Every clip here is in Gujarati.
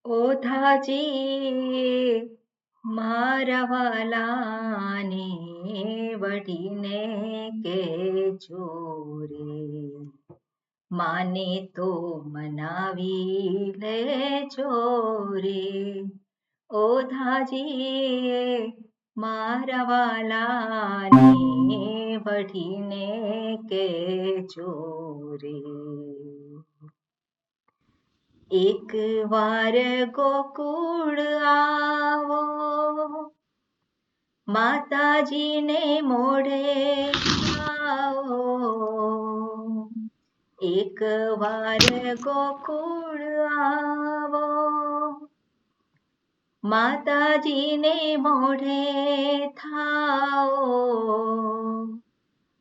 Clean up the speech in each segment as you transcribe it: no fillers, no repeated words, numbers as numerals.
ઓધાજી મારા વાલાને વઢીને કેજો રે, માને તો મનાવી લેજો રે. ઓધાજી મારા વાલાને વઢીને કેજો રે. એક વાર ગોકુળ આવો, માતાજીને મોઢે આવો. એક વાર ગોકુળ આવો, માતાજીને મોઢે થાઓ.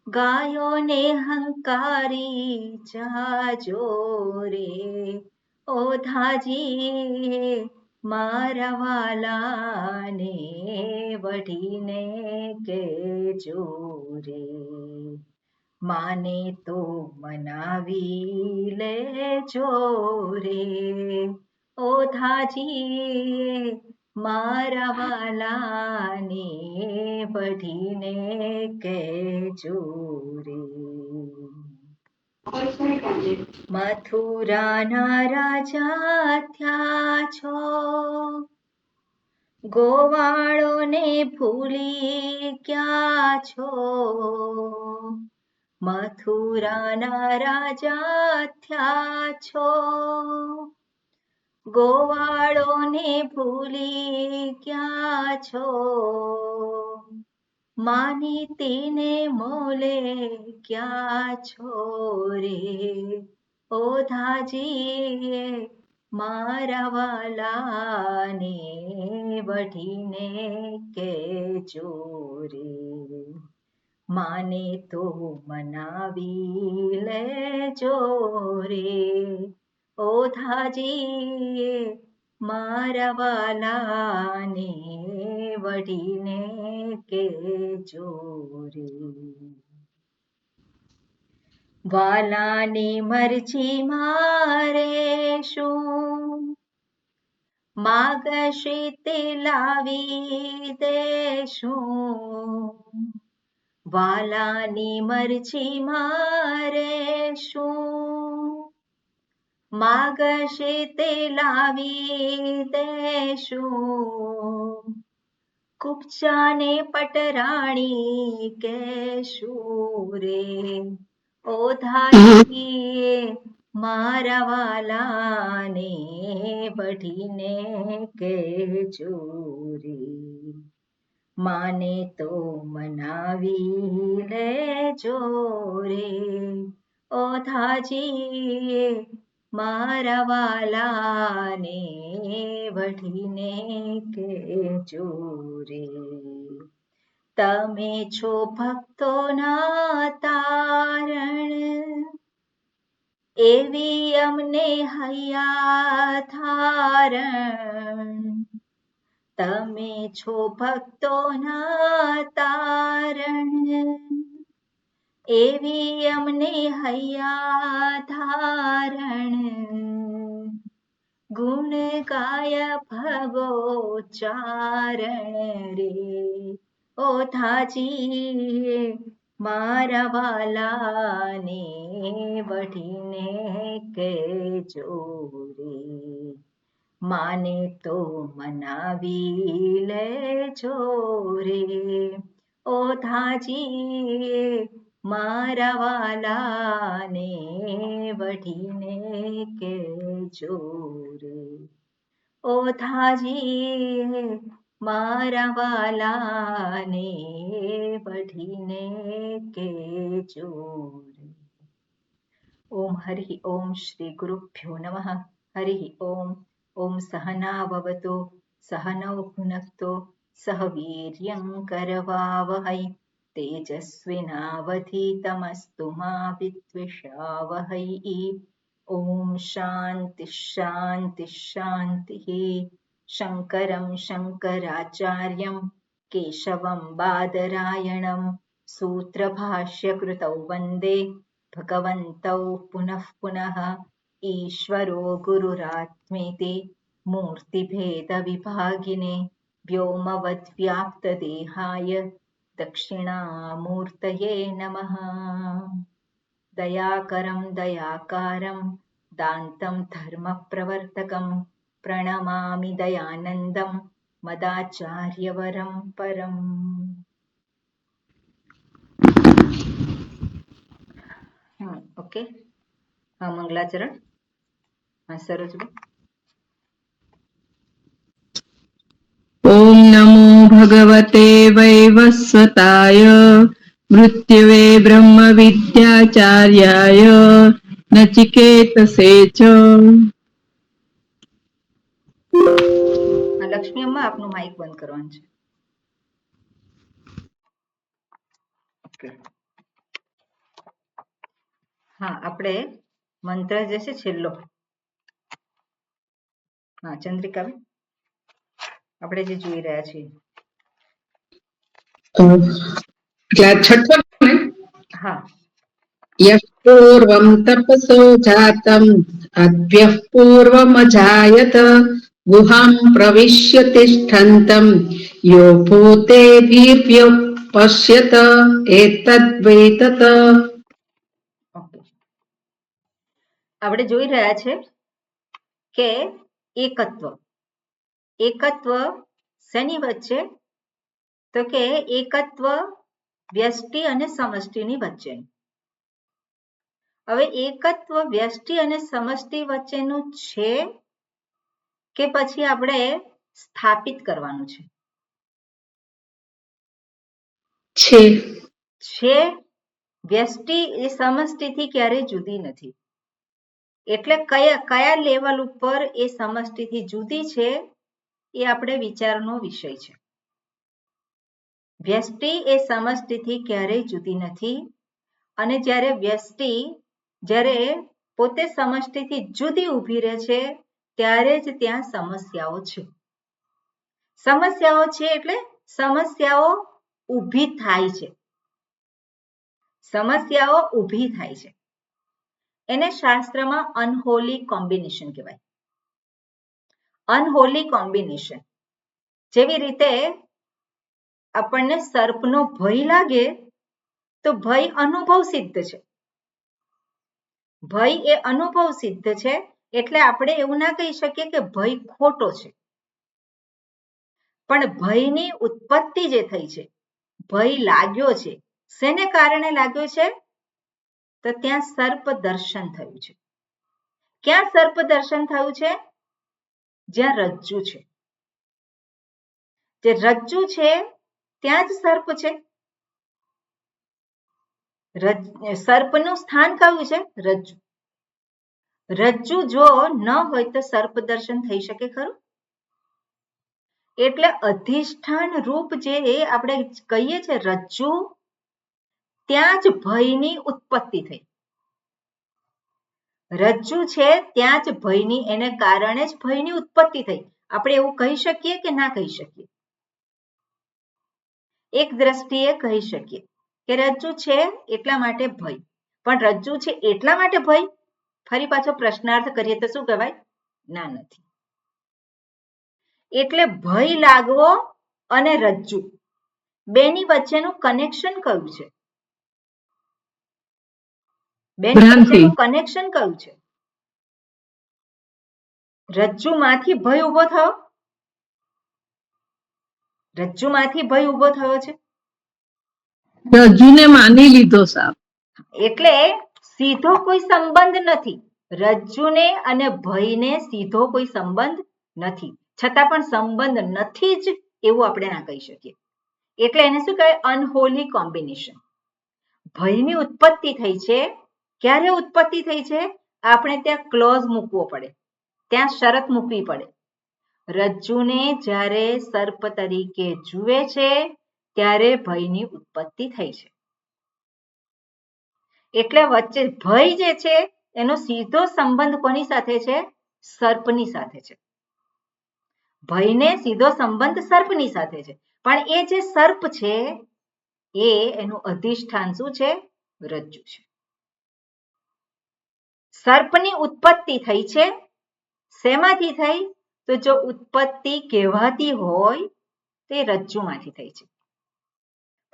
ગાયોને હંકારી જાજો રે. ઓધાજી મારા વાલાને વઢીને કેજો રે, માને તો મનાવી લેજો રે. ઓધાજી મારા વાલાને વઢીને કેજો રે. મથુરાના રાજા થયા છો, ગોવાળોને ભૂલી ગયા છો. મથુરાના રાજા થયા છો, ગોવાળોને ભૂલી ગયા છો. માનીતીને મોલે ક્યાં છો રે. ઓધાજી મારા વાલાને વઢીને કેજો રે, માને તો મનાવી લેજો રે. ઓધાજી મારા વાલાને વઢીને કેજો રે. વાલાની મરજી મારે શું, માગશે તે લાવી દેશું. વાલાની મરજી મારે શું, માગશે તે લાવી દેશું. કુબજાને પટરાણી કહેશું રે. ઓધાજી મારા વાલાને વઢીને કેજો રે, માને તો મનાવી લેજો રે. ઓધાજી મારા વાલાને વઢીને કેજો રે. તમે છો ભક્તોના તારણ, એવી અમને હૈયા ધારણ. તમે છો ભક્તોના તારણ, એવી અમને હૈયા ધારણ. ગુણ ગાય ભગો ચારણ રે. ઓધાજી મારા વાલાને વઢીને કેજો રે, માને તો મનાવી લેજો રે. ઓધાજી મારા વાલાને વઢીને કેજો રે. ઓધાજી મારા વાલાને વઢીને કેજો રે. ઓમ હરિ ઓમ શ્રી ગુરુભ્યો નમઃ. હરિ ઓમ. ઓમ સહનાવવતુ સહનૌ ભુનક્તુ સહ વીર્યં કરવાવહૈ. તેજસ્વિનાવધીતમસ્તુ મા વિદ્વિષાવહૈ. ઓમ શાંતિ શાંતિ શાંતિ. શંકરં શંકરાચાર્યં કેશવં બાદરાયણં સૂત્રભાષ્યકૃતૌ વંદે ભગવन्तौ પુનઃ પુનઃ. ઈશ્વરો ગુરુરાત્મેતિ मूर्तिभेदविभागिने व्योमवद्व्याप्तदेहाय दक्षिणामूर्तये नमः। दयाकरं दयाकारं दान्तं धर्मप्रवर्तकं प्रणमामि दयानन्दं मदाचार्यवरं परम्। ओके, हाँ मंगलाचरण, हाँ सरोजबेन। ओम नमो भगवते वैवस्वताय मृत्युवे ब्रह्म विद्याचार्याय नचिकेतसे च। લક્ષ્મી અમ્મા આપનું માઇક બંધ કરવાનું છે. ઓકે, હા આપણે મંત્ર જે છે છેલ્લો, હા ચંદ્રિકા આપણે જે જોઈ રહ્યા છીએ, છઠ્ઠો ને? હા. યઃ પૂર્વં તપસો જાતમ અભ્યઃ પૂર્વમજાયત ગુહાં પ્રવિશ્ય તિષ્ઠન્તમ યો ભૂતેભ્યો પશ્યત એતદ્વૈતત. ઓકે, આપણે જોઈ રહ્યા છે કે એકત્વ, એકત્વ શેની વચ્ચે? તો કે એકત્વ વ્યષ્ટિ અને સમષ્ટિની વચ્ચે. હવે એકત્વ વ્યષ્ટિ અને સમષ્ટિ વચ્ચેનું છે કે પછી આપણે સ્થાપિત કરવાનું છે? છે. વ્યષ્ટિ એ સમષ્ટિથી ક્યારેય જુદી નથી. એટલે કયા લેવલ ઉપર એ સમષ્ટિથી જુદી છે એ આપણે વિચારનો વિષય છે. વ્યષ્ટિ એ સમષ્ટિથી ક્યારેય જુદી નથી, અને જ્યારે વ્યષ્ટિ જ્યારે પોતે સમષ્ટિથી જુદી ઊભી રહે છે ત્યારે જ ત્યાં સમસ્યાઓ છે. સમસ્યાઓ છે એટલે સમસ્યાઓ ઊભી થાય છે. સમસ્યાઓ ઊભી થાય છે. એને શાસ્ત્રમાં અનહોલી કોમ્બિનેશન કહેવાય. અનહોલી કોમ્બિનેશન. જેવી રીતે આપણને સર્પનો ભય લાગે તો ભય અનુભવ સિદ્ધ છે. ભય એ અનુભવ સિદ્ધ છે, એટલે આપણે એવું ના કહી શકીએ કે ભય ખોટો છે. પણ ભયની ઉત્પત્તિ જે થઈ છે, ભય લાગ્યો છે, શેને કારણે લાગ્યો છે? તો ત્યાં સર્પ દર્શન થયું છે. ક્યાં સર્પ દર્શન થયું છે? જ્યાં રજ્જુ છે. જે રજ્જુ છે ત્યાં જ સર્પ છે. સર્પનું સ્થાન કયું છે? રજ્જુ. રજ્જુ જો ન હોય તો સર્પ દર્શન થઈ શકે ખરું? એટલે અધિષ્ઠાન રૂપ જે આપણે કહીએ છીએ રજ્જુ, ત્યાં જ ભયની ઉત્પત્તિ થઈ. રજ્જુ છે ત્યાં જ ભયની, એને કારણે જ ભયની ઉત્પત્તિ થઈ. આપણે એવું કહી શકીએ કે ના કહી શકીએ? એક દ્રષ્ટિએ કહી શકીએ કે રજ્જુ છે એટલા માટે ભય. પણ રજ્જુ છે એટલા માટે ભય? ફરી પાછો પ્રશ્નાર્થ કરીએ તો શું કહેવાય? ના, નથી. એટલે ભય લાગવો અને રજ્જુ બેની વચ્ચેનું કનેક્શન કયું છે? બેની વચ્ચેનું કનેક્શન કયું છે? રજ્જુમાંથી ભય ઉભો થયો. રજ્જુમાંથી ભય ઉભો થયો છે. રજ્જુને માની લીધો સાહેબ. એટલે સીધો કોઈ સંબંધ નથી. રજ્જુને અને ભયને સીધો કોઈ સંબંધ નથી, છતાં પણ સંબંધ નથી જ એવું આપણે ના કહી શકીએ. એટલે એને શું કહેવાય? અનહોલી કોમ્બિનેશન. ભયની ઉત્પત્તિ થઈ છે. ક્યારે ઉત્પત્તિ થઈ છે? આપણે ત્યાં ક્લોઝ મૂકવો પડે, ત્યાં શરત મૂકવી પડે. રજ્જુને જ્યારે સર્પ તરીકે જુએ છે ત્યારે ભયની ઉત્પત્તિ થઈ છે. એટલે વચ્ચે ભય જે છે એનો સીધો સંબંધ કોની સાથે છે? સર્પની સાથે છે. ભયને સીધો સંબંધ સર્પની સાથે છે. પણ એ જે સર્પ છે એ એનું અધિષ્ઠાન શું છે? રજ્જુ છે. સર્પની ઉત્પત્તિ થઈ છે. શેમાંથી થઈ? તો જો ઉત્પત્તિ કહેવાતી હોય તો એ રજ્જુમાંથી થઈ છે.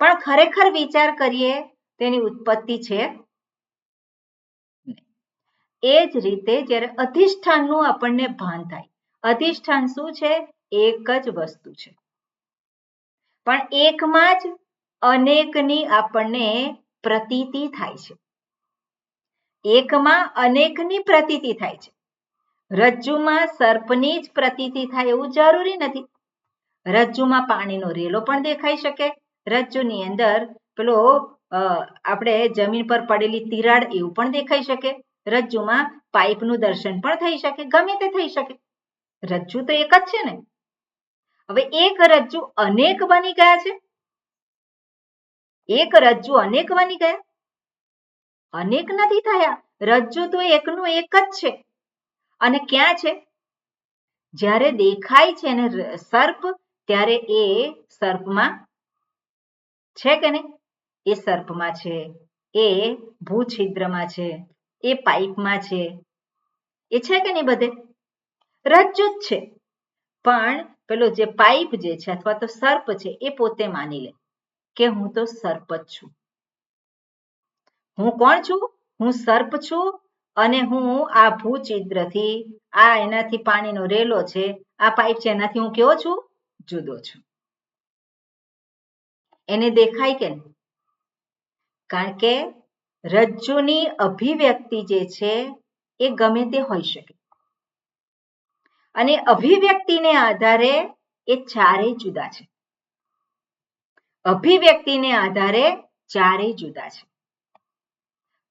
પણ ખરેખર વિચાર કરીએ તેની ઉત્પત્તિ છે. એ જ રીતે જ્યારે અધિષ્ઠાનનું આપણને ભાન થાય, અધિષ્ઠાન શું છે? એક જ વસ્તુ છે, પણ એકમાં જ અનેકની આપણને પ્રતીતિ થાય છે. એકમાં અનેકની પ્રતીતિ થાય છે. રજ્જુમાં સર્પની જ પ્રતીતિ થાય એવું જરૂરી નથી. રજ્જુમાં પાણીનો રેલો પણ દેખાઈ શકે, રજ્જુની અંદર પેલો આપણે જમીન પર પડેલી તિરાડ એવું પણ દેખાઈ શકે, રજ્જુમાં પાઇપનું દર્શન પણ થઈ શકે, ગમે તે થઈ શકે. રજ્જુ તો એક જ છે ને. હવે એક રજ્જુ અનેક બની ગયા છે? એક રજ્જુ અનેક બની ગયા? અનેક નથી થયા. રજ્જુ તો એકનું એક જ છે. અને ક્યાં છે? જ્યારે દેખાય છે ને સર્પ, ત્યારે એ સર્પમાં છે કે નહીં? એ સર્પમાં છે, એ ભૂછિદ્રમાં છે, એ પાઇપમાં છે, એ છે કે નહીં? બધે રજ્જુ જ છે. પણ પેલો જે પાઇપ જે છે અથવા તો સર્પ છે એ પોતે માની લે કે હું તો સર્પ જ છું. હું કોણ છું? હું સર્પ છું અને હું આ ભૂછિદ્રથી, આ એનાથી પાણીનો રેલો છે, આ પાઇપ છે, એનાથી હું કેવો છું? જુદો છું. એને દેખાય કે નહીં? કારણ કે રજ્જુની અભિવ્યક્તિ જે છે એ ગમે તે હોઈ શકે અને અભિવ્યક્તિને આધારે એ ચારેય જુદા છે. અભિવ્યક્તિને આધારે ચારેય જુદા છે.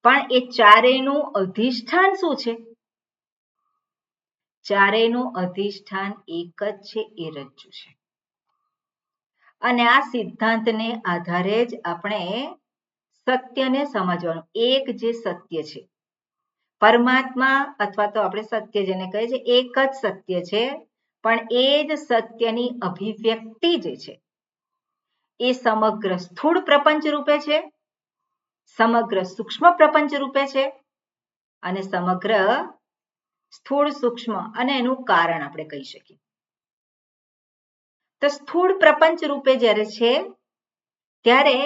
પણ એ ચારેયનું અધિષ્ઠાન શું છે? ચારેયનું અધિષ્ઠાન એક જ છે, એ રજ્જુ છે. અને આ સિદ્ધાંતને આધારે જ આપણે સત્યને સમજવાનું. એક જે સત્ય છે પરમાત્મા અથવા તો આપણે સત્ય જેને કહીએ છીએ એક જ સત્ય છે, પણ એ જ સત્યની અભિવ્યક્તિ જે છે એ સમગ્ર સ્થૂળ પ્રપંચ રૂપે છે, સમગ્ર સૂક્ષ્મ પ્રપંચ રૂપે છે અને સમગ્ર સ્થૂળ સૂક્ષ્મ અને એનું કારણ આપણે કહી શકીએ. તો સ્થૂળ પ્રપંચ રૂપે જ્યારે છે ત્યારે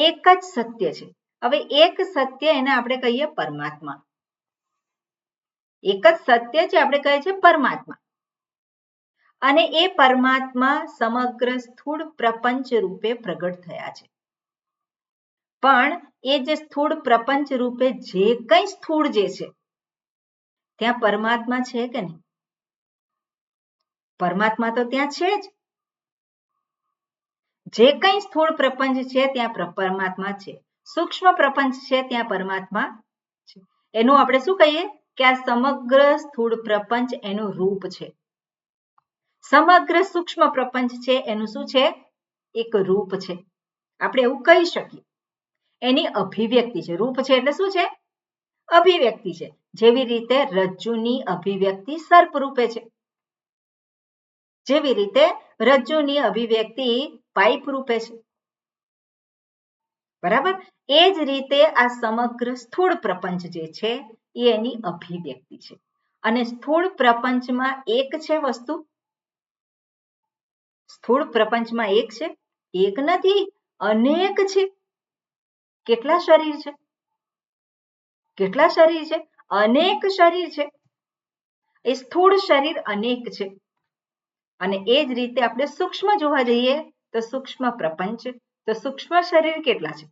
એક જ સત્ય છે. હવે એક સત્ય એને આપણે કહીએ પરમાત્મા. એક જ સત્ય છે, આપણે કહીએ છીએ પરમાત્મા. અને એ પરમાત્મા સમગ્ર સ્થૂળ પ્રપંચ રૂપે પ્રગટ થયા છે. પણ એ જે સ્થૂળ પ્રપંચ રૂપે જે કંઈ સ્થૂળ જે છે ત્યાં પરમાત્મા છે કે નહીં? પરમાત્મા તો ત્યાં છે જ. જે કંઈ સ્થૂળ પ્રપંચ છે ત્યાં પરમાત્મા છે, સૂક્ષ્મ પ્રપંચ છે ત્યાં પરમાત્મા છે. એનું આપણે શું કહીએ કે આ સમગ્ર સ્થૂળ પ્રપંચ એનું રૂપ છે, સમગ્ર સૂક્ષ્મ પ્રપંચ છે એનું શું છે? એક રૂપ છે. આપણે એવું કહી શકીએ. એની અભિવ્યક્તિ છે. રૂપ છે એટલે શું છે? અભિવ્યક્તિ છે. જેવી રીતે રજ્જુની અભિવ્યક્તિ સર્પ રૂપે છે, જેવી રીતે રજ્જુની અભિવ્યક્તિ પાઇપ રૂપે છે. બરાબર? એ જ રીતે આ સમગ્ર સ્થૂળ પ્રપંચ જે છે એ એની અભિવ્યક્તિ છે. અને સ્થૂળ પ્રપંચમાં એક છે વસ્તુ? સ્થૂળ પ્રપંચમાં એક છે? એક નથી, અનેક છે. કેટલા શરીર છે? કેટલા શરીર છે? અનેક શરીર છે. એ સ્થૂળ શરીર અનેક છે. અને એ જ રીતે આપણે સૂક્ષ્મ જોવા જઈએ તો સૂક્ષ્મ પ્રપંચ, તો સૂક્ષ્મ શરીર કેટલા છે?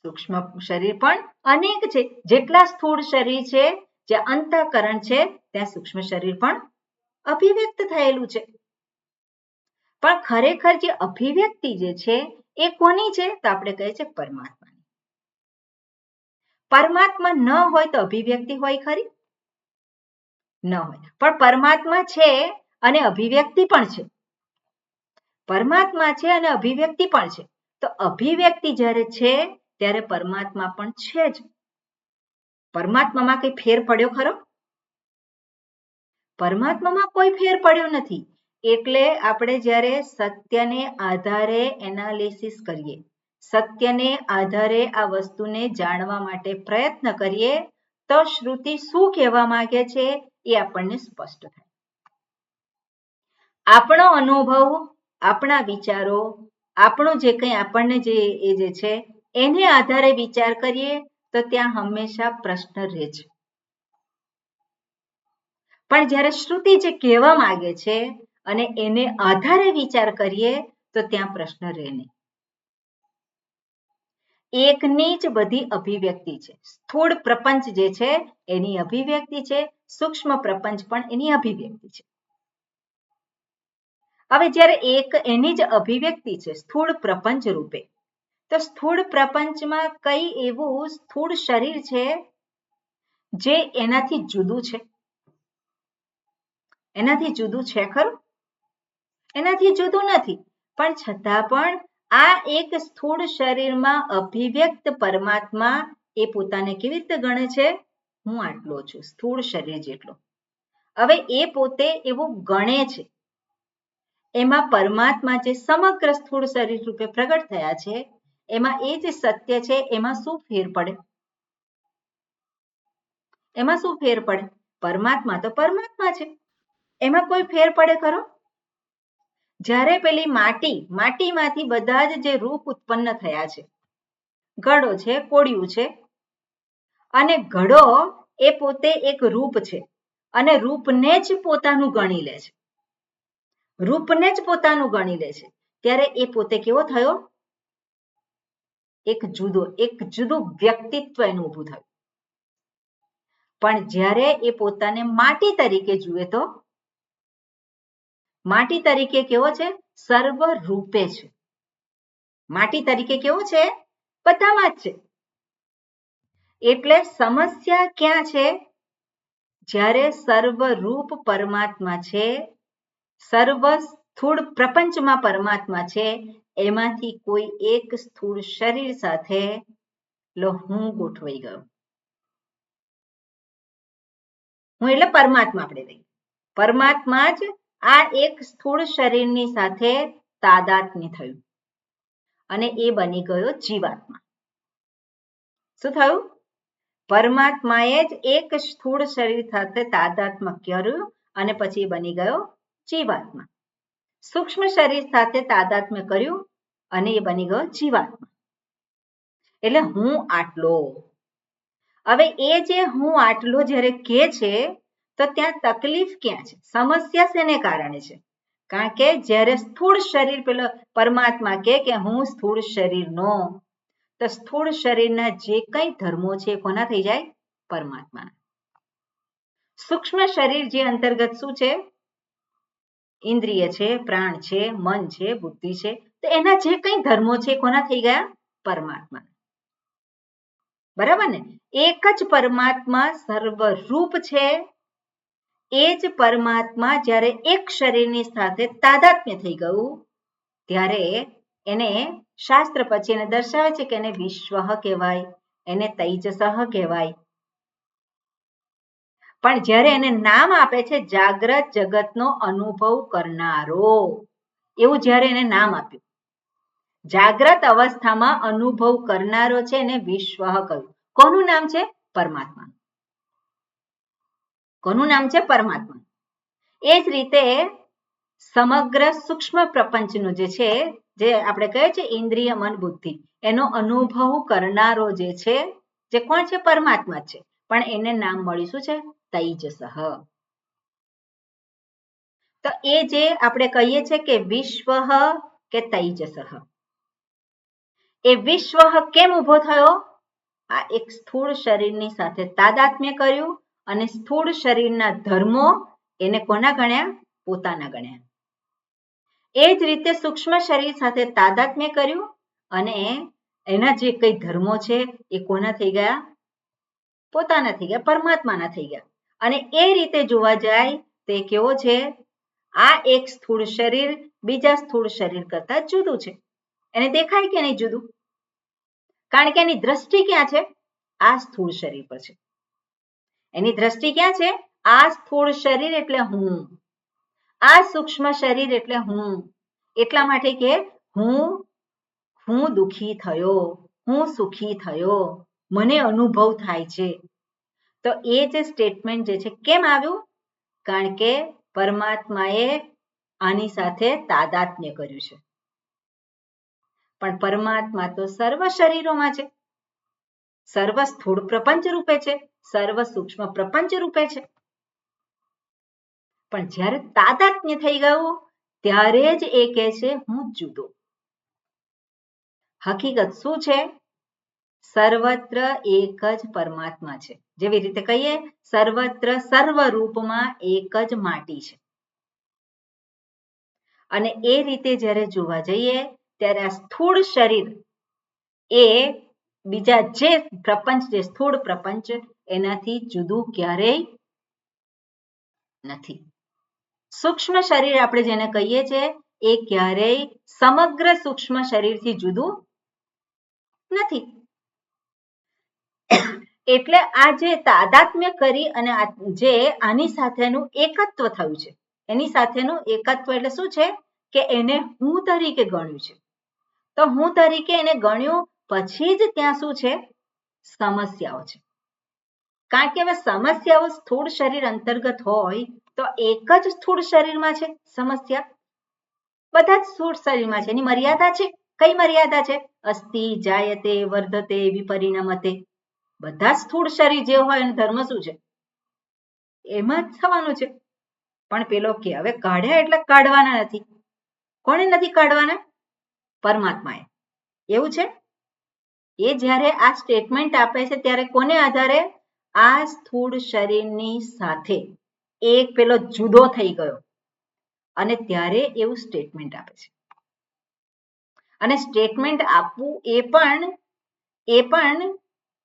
સૂક્ષ્મ શરીર પણ અનેક છે. જેટલા સ્થૂળ શરીર છે, જે અંતઃકરણ છે, ત્યાં સૂક્ષ્મ શરીર પણ અભિવ્યક્ત થયેલું છે. પણ ખરેખર જે અભિવ્યક્તિ જે છે એ કોની છે? તો આપણે કહીએ છીએ પરમાત્માની. પરમાત્મા ન હોય તો અભિવ્યક્તિ હોય ખરી? ન હોય. પણ પરમાત્મા છે અને અભિવ્યક્તિ પણ છે. પરમાત્મા છે અને અભિવ્યક્તિ પણ છે. તો અભિવ્યક્તિ જ્યારે છે ત્યારે પરમાત્મા પણ છે જ. પરમાત્મામાં કઈ ફેર પડ્યો ખરો? પરમાત્મામાં કોઈ ફેર પડ્યો નથી. એટલે આપણે જ્યારે સત્યને આધારે એનાલિસિસ કરીએ, સત્યને આધારે આ વસ્તુને જાણવા માટે પ્રયત્ન કરીએ તો શ્રુતિ શું કહેવા માંગે છે એ આપણને સ્પષ્ટ થાય. આપણો અનુભવ, આપણા વિચારો, આપણું જે કંઈ આપણને જે છે એને આધારે વિચાર કરીએ તો ત્યાં હંમેશા પ્રશ્ન રહે છે. પણ જ્યારે શ્રુતિ જે કહેવા માંગે છે અને એને આધારે વિચાર કરીએ તો ત્યાં પ્રશ્ન રહે નહીં. એકની જ બધી અભિવ્યક્તિ છે. સ્થૂળ પ્રપંચ જે છે એની અભિવ્યક્તિ છે, સૂક્ષ્મ પ્રપંચ પણ એની અભિવ્યક્તિ છે. હવે જ્યારે એની જ અભિવ્યક્તિ છે સ્થૂળ પ્રપંચ રૂપે, તો સ્થૂળ પ્રપંચમાં કઈ એવું સ્થૂળ શરીર છે જે એનાથી જુદું છે? એનાથી જુદું છે ખરું? એનાથી જુદું નથી, પણ છતાં પણ આ એક સ્થૂળ શરીરમાં અભિવ્યક્ત પરમાત્મા એ પોતાને કેવી રીતે ગણે છે? હું આટલો છું, સ્થૂળ શરીર જેટલો. હવે એ પોતે એવું ગણે છે. એમાં પરમાત્મા જે સમગ્ર સ્થૂળ શરીર રૂપે પ્રગટ થયા છે એમાં એ જે સત્ય છે એમાં શું ફેર પડે? એમાં શું ફેર પડે? પરમાત્મા તો પરમાત્મા છે, એમાં કોઈ ફેર પડે ખરો? જ્યારે પેલી માટીમાંથી બધા જ જે રૂપ ઉત્પન્ન થયા છે, ઘડો છે, કોળિયું છે, અને ઘડો એ પોતે એક રૂપ છે અને રૂપને જ પોતાનું ગણી લે છે. રૂપને જ પોતાનું ગણી લે છે ત્યારે એ પોતે કેવો થયો? એક જુદું વ્યક્તિત્વ એનું ઊભું થયું. પણ જ્યારે એ પોતાને માટી તરીકે જુએ તો માટી તરીકે કેવો છે? સર્વ રૂપે છે. માટી તરીકે કેવો છે? બધામાં જ છે. એટલે સમસ્યા ક્યાં છે? જ્યારે સર્વરૂપ પરમાત્મા છે, સર્વ સ્થૂળ પ્રપંચમાં પરમાત્મા છે, એમાંથી કોઈ એક સ્થૂળ શરીર સાથે હું ગોઠવાઈ ગયો. હું એટલે પરમાત્મા આપણે લઈએ. પરમાત્મા જ આ એક સ્થૂળ શરીરની સાથે તાદાત્મ્ય થયું અને એ બની ગયો જીવાત્મા. શું થયું? પરમાત્માએ જ એક સ્થૂળ શરીર સાથે તાદાત્મ્ય કર્યું અને પછી બની ગયો જીવાત્મા. સૂક્ષ્મ શરીર સાથે તાદાત્મ્ય કર્યું અને એ બની ગયો જીવાત્મા. એટલે હું આટલો. હવે એ જે હું આટલો જ્યારે કહે છે તો ત્યાં તકલીફ ક્યાં છે? સમસ્યા શેને કારણે છે? કારણ કે જ્યારે સ્થૂળ શરીર પેલો પરમાત્મા કે હું સ્થૂળ શરીરનો, તો સ્થૂળ શરીરના જે કંઈ ધર્મો છે કોના થઈ જાય? પરમાત્મા. સૂક્ષ્મ શરીર જે અંતર્ગત શું છે? ઇન્દ્રિય છે, પ્રાણ છે, મન છે, બુદ્ધિ છે, તો એના જે કંઈ ધર્મો છે કોના થઈ ગયા? પરમાત્મા. બરાબર ને? એક જ પરમાત્મા સર્વરૂપ છે. એ જ પરમાત્મા જ્યારે એક શરીરની સાથે તાદાત્મ્ય થઈ ગયું ત્યારે એને શાસ્ત્ર પછી એને દર્શાવે છે કે એને વિશ્વ કહેવાય, એને તૈજસ કહેવાય. પણ જ્યારે એને નામ આપે છે જાગ્રત જગતનો અનુભવ કરનારો, એવું જ્યારે એને નામ આપ્યું, જાગ્રત અવસ્થામાં અનુભવ કરનારો છે એને વિશ્વ કહ્યું. કોનું નામ છે? પરમાત્મા. કોનું નામ છે? પરમાત્મા. એ જ રીતે સમગ્ર સૂક્ષ્મ પ્રપંચનું જે છે, જે આપણે કહે છે ઇન્દ્રિય, મન, બુદ્ધિ, એનો અનુભવ કરનારો જે છે, જે કોણ છે? પરમાત્મા છે. પણ એને નામ મળ્યું શું છે? તૈજસ. તો એ જે આપણે કહીએ છીએ કે વિશ્વ કે તૈજસ, એ વિશ્વ કેમ ઊભો થયો? આ એક સ્થૂળ શરીરની સાથે તાદાત્મ્ય કર્યું અને સ્થૂળ શરીરના ધર્મો એને કોના ગણ્યા? પોતાના ગણ્યા. એ જ રીતે સૂક્ષ્મ શરીર સાથે તાદાત્મ્ય કર્યું અને એના જે કંઈ ધર્મો છે એ કોના થઈ ગયા? પોતાના થઈ ગયા, પરમાત્માના થઈ ગયા. અને એ રીતે જોવા જાય તો એ કેવો છે? આ એક સ્થૂળ શરીર બીજા સ્થૂળ શરીર કરતા જુદું છે. એને દેખાય કે નહીં જુદું? કારણ કે એની દ્રષ્ટિ ક્યાં છે? આ સ્થૂળ શરીર પર છે. એની દ્રષ્ટિ ક્યાં છે? આ સ્થૂળ શરીર એટલે હું, આ સૂક્ષ્મ શરીર એટલે હું. એટલા માટે કે હું દુઃખી થયો, હું સુખી થયો, મને અનુભવ થાય છે. તો એ જે સ્ટેટમેન્ટ જે છે કેમ આવ્યું? કારણ કે પરમાત્માએ આની સાથે તાદાત્મ્ય કર્યું છે. પણ પરમાત્મા તો સર્વ શરીરોમાં છે, સર્વ સ્થૂળ પ્રપંચ રૂપે છે, સર્વ સૂક્ષ્મ પ્રપંચ રૂપે છે. પણ જ્યારે તાદાત્મ્ય થઈ ગયું ત્યારે જ એ કહે છે હું જુદો. હકીકત શું છે? સર્વત્ર એક જ પરમાત્મા છે. જેવી રીતે કહીએ સર્વત્ર સર્વ રૂપમાં એક જ માટી છે. અને એ રીતે જ્યારે જોવા જઈએ ત્યારે આ સ્થૂળ શરીર એ બીજા જે પ્રપંચ છે, સ્થૂળ પ્રપંચ, એનાથી જુદું ક્યારેય નથી. સૂક્ષ્મ શરીર આપણે જેને કહીએ છીએ એ ક્યારેય સમગ્ર સૂક્ષ્મ શરીરથી જુદું નથી. એટલે આ જે તાદાત્મ્ય કરી અને જે આની સાથેનું એકત્વ થયું છે, એની સાથેનું એકત્વ એટલે શું છે કે એને હું તરીકે ગણ્યું છે. તો હું તરીકે એને ગણ્યું પછી જ ત્યાં શું છે? સમસ્યાઓ છે. કારણ કે હવે સમસ્યાઓ સ્થૂળ શરીર અંતર્ગત હોય તો એક જ સ્થૂળ શરીરમાં છે સમસ્યા, બધા જ સ્થૂળ શરીરમાં છે. એની મર્યાદા છે. કઈ મર્યાદા છે? અસ્થિ જાયતે વર્ધતે વિપરિણમતે. બધા સ્થૂળ શરીર જે હોય એનો ધર્મ શું છે? એમાં જ થવાનું છે. પણ પેલો કે હવે કાઢ્યા એટલે કાઢવાના નથી. કોણે નથી કાઢવાના? પરમાત્માએ. એવું છે? એ જ્યારે આ સ્ટેટમેન્ટ આપે છે ત્યારે કોને આધારે? આ સ્થૂળ શરીરની સાથે એક પેલો જુદો થઈ ગયો અને ત્યારે એવું સ્ટેટમેન્ટ આપે છે. અને સ્ટેટમેન્ટ આપવું એ પણ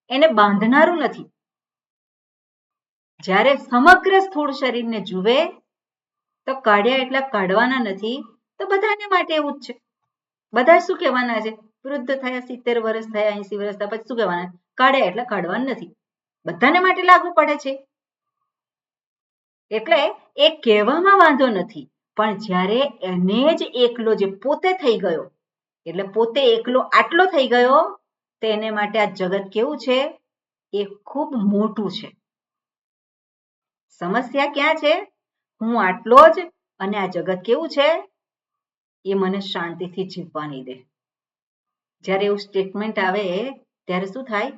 એને બાંધનારું નથી. જ્યારે સમગ્ર સ્થૂળ શરીરને જુએ તો કાઢ્યા એટલા કાઢવાના નથી. તો બધાને માટે એવું જ છે. બધા શું કહેવાના છે? વૃદ્ધ થયા 70 વર્ષ થયા 80 વર્ષ થયા પછી શું કહેવાના? કાઢ્યા એટલે કાઢવાના નથી. બધાને માટે લાગુ પડે છે. એટલે એ કહેવામાં વાંધો નથી, પણ જ્યારે એને જ એકલો જે પોતે થઈ ગયો એટલે પોતે એકલો આટલો થઈ ગયો તો એને માટે આ જગત કેવું છે? એ ખૂબ મોટું છે. સમસ્યા ક્યાં છે? હું આટલો જ અને આ જગત કેવું છે? એ મને શાંતિથી જીવવા નહીં દે. જ્યારે એવું સ્ટેટમેન્ટ આવે ત્યારે શું થાય?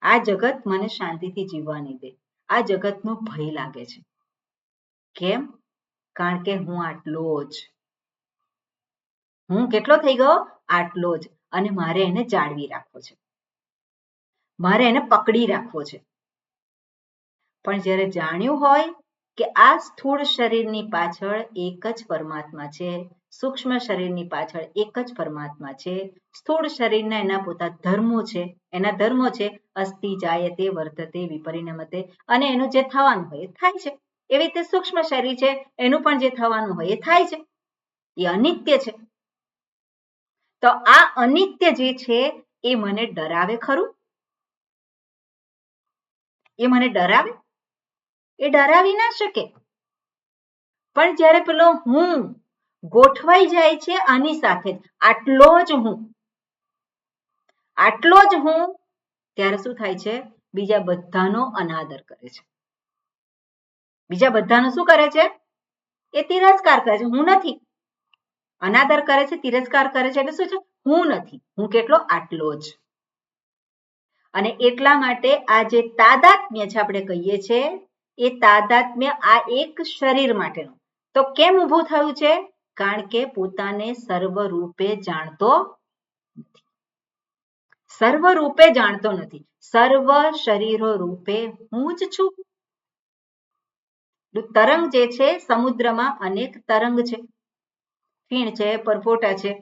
આ જગત મને શાંતિથી જીવવા નહીં દે. આ જગતનો ભય લાગે છે. કેમ? કારણ કે હું આટલો જ. હું કેટલો થઈ ગયો? આટલો જ. અને મારે એને જાળવી રાખવો છે. મારે એને પકડી રાખવો છે. પણ જ્યારે જાણ્યું હોય કે આ સ્થૂળ શરીરની પાછળ એક જ પરમાત્મા છે, સૂક્ષ્મ શરીરની પાછળ એક જ પરમાત્મા છે, સ્થૂળ શરીરના એના પોતા ધર્મો છે, એના ધર્મો છે અસ્થિ જાયતે વર્ધતે વિપરિણમતે, અને એનું જે થવાનું હોય એ થાય છે. એવી રીતે સૂક્ષ્મ શરીર છે એનું પણ જે થવાનું હોય એ થાય છે. એ અનિત્ય છે. તો આ અનિત્ય જે છે એ મને ડરાવે ખરું? એ મને ડરાવે? એ ડરાવી ના શકે. પણ જ્યારે પેલો હું ગોઠવાઈ જાય છે આની સાથે, આટલો જ હું, આટલો જ હું, ત્યારે શું થાય છે? બીજા બધાનો અનાદર કરે છે. બીજા બધાનો શું કરે છે? એ તિરસ્કાર કરે છે. હું નથી. અનાદર કરે છે, તિરસ્કાર કરે છે એટલે શું છે? હું નથી. હું કેટલો? આટલો જ. અને એટલા માટે આ જે તાદાત્મ્ય છે આપણે કહીએ છીએ એ તાદાત્મ્ય આ એક શરીર માટેનું. તો કેમ ઊભું થયું છે? કારણ કે પોતાને સર્વ રૂપે જાણતો નથી. સર્વ રૂપે જાણતો નથી. સર્વ શરીરો રૂપે હું જ છું. તરંગ જે છે સમુદ્રમાં અનેક તરંગ છે. ફીણ છે, પરપોટા છે.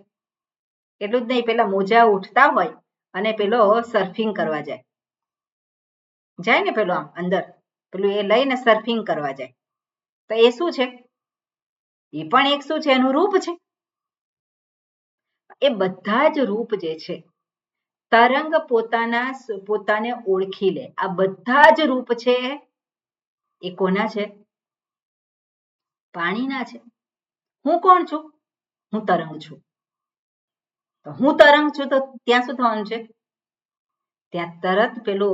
એટલું જ નહીં, પેલા મોજા ઉઠતા હોય અને પેલો સર્ફિંગ કરવા જાય ને પેલો આમ અંદર પેલું એ લઈને સર્ફિંગ કરવા જાય તો એ શું છે? એ પણ એક શું છે? એનું રૂપ છે. એ બધા જ રૂપ જે છે તરંગ પોતાને ઓળખી લે. આ બધા જ રૂપ છે એ કોના છે? પાણીના છે. હું કોણ છું? હું તરંગ છું. તો હું તરંગ છું તો ત્યાં શું થવાનું છે? ત્યાં તરત પેલો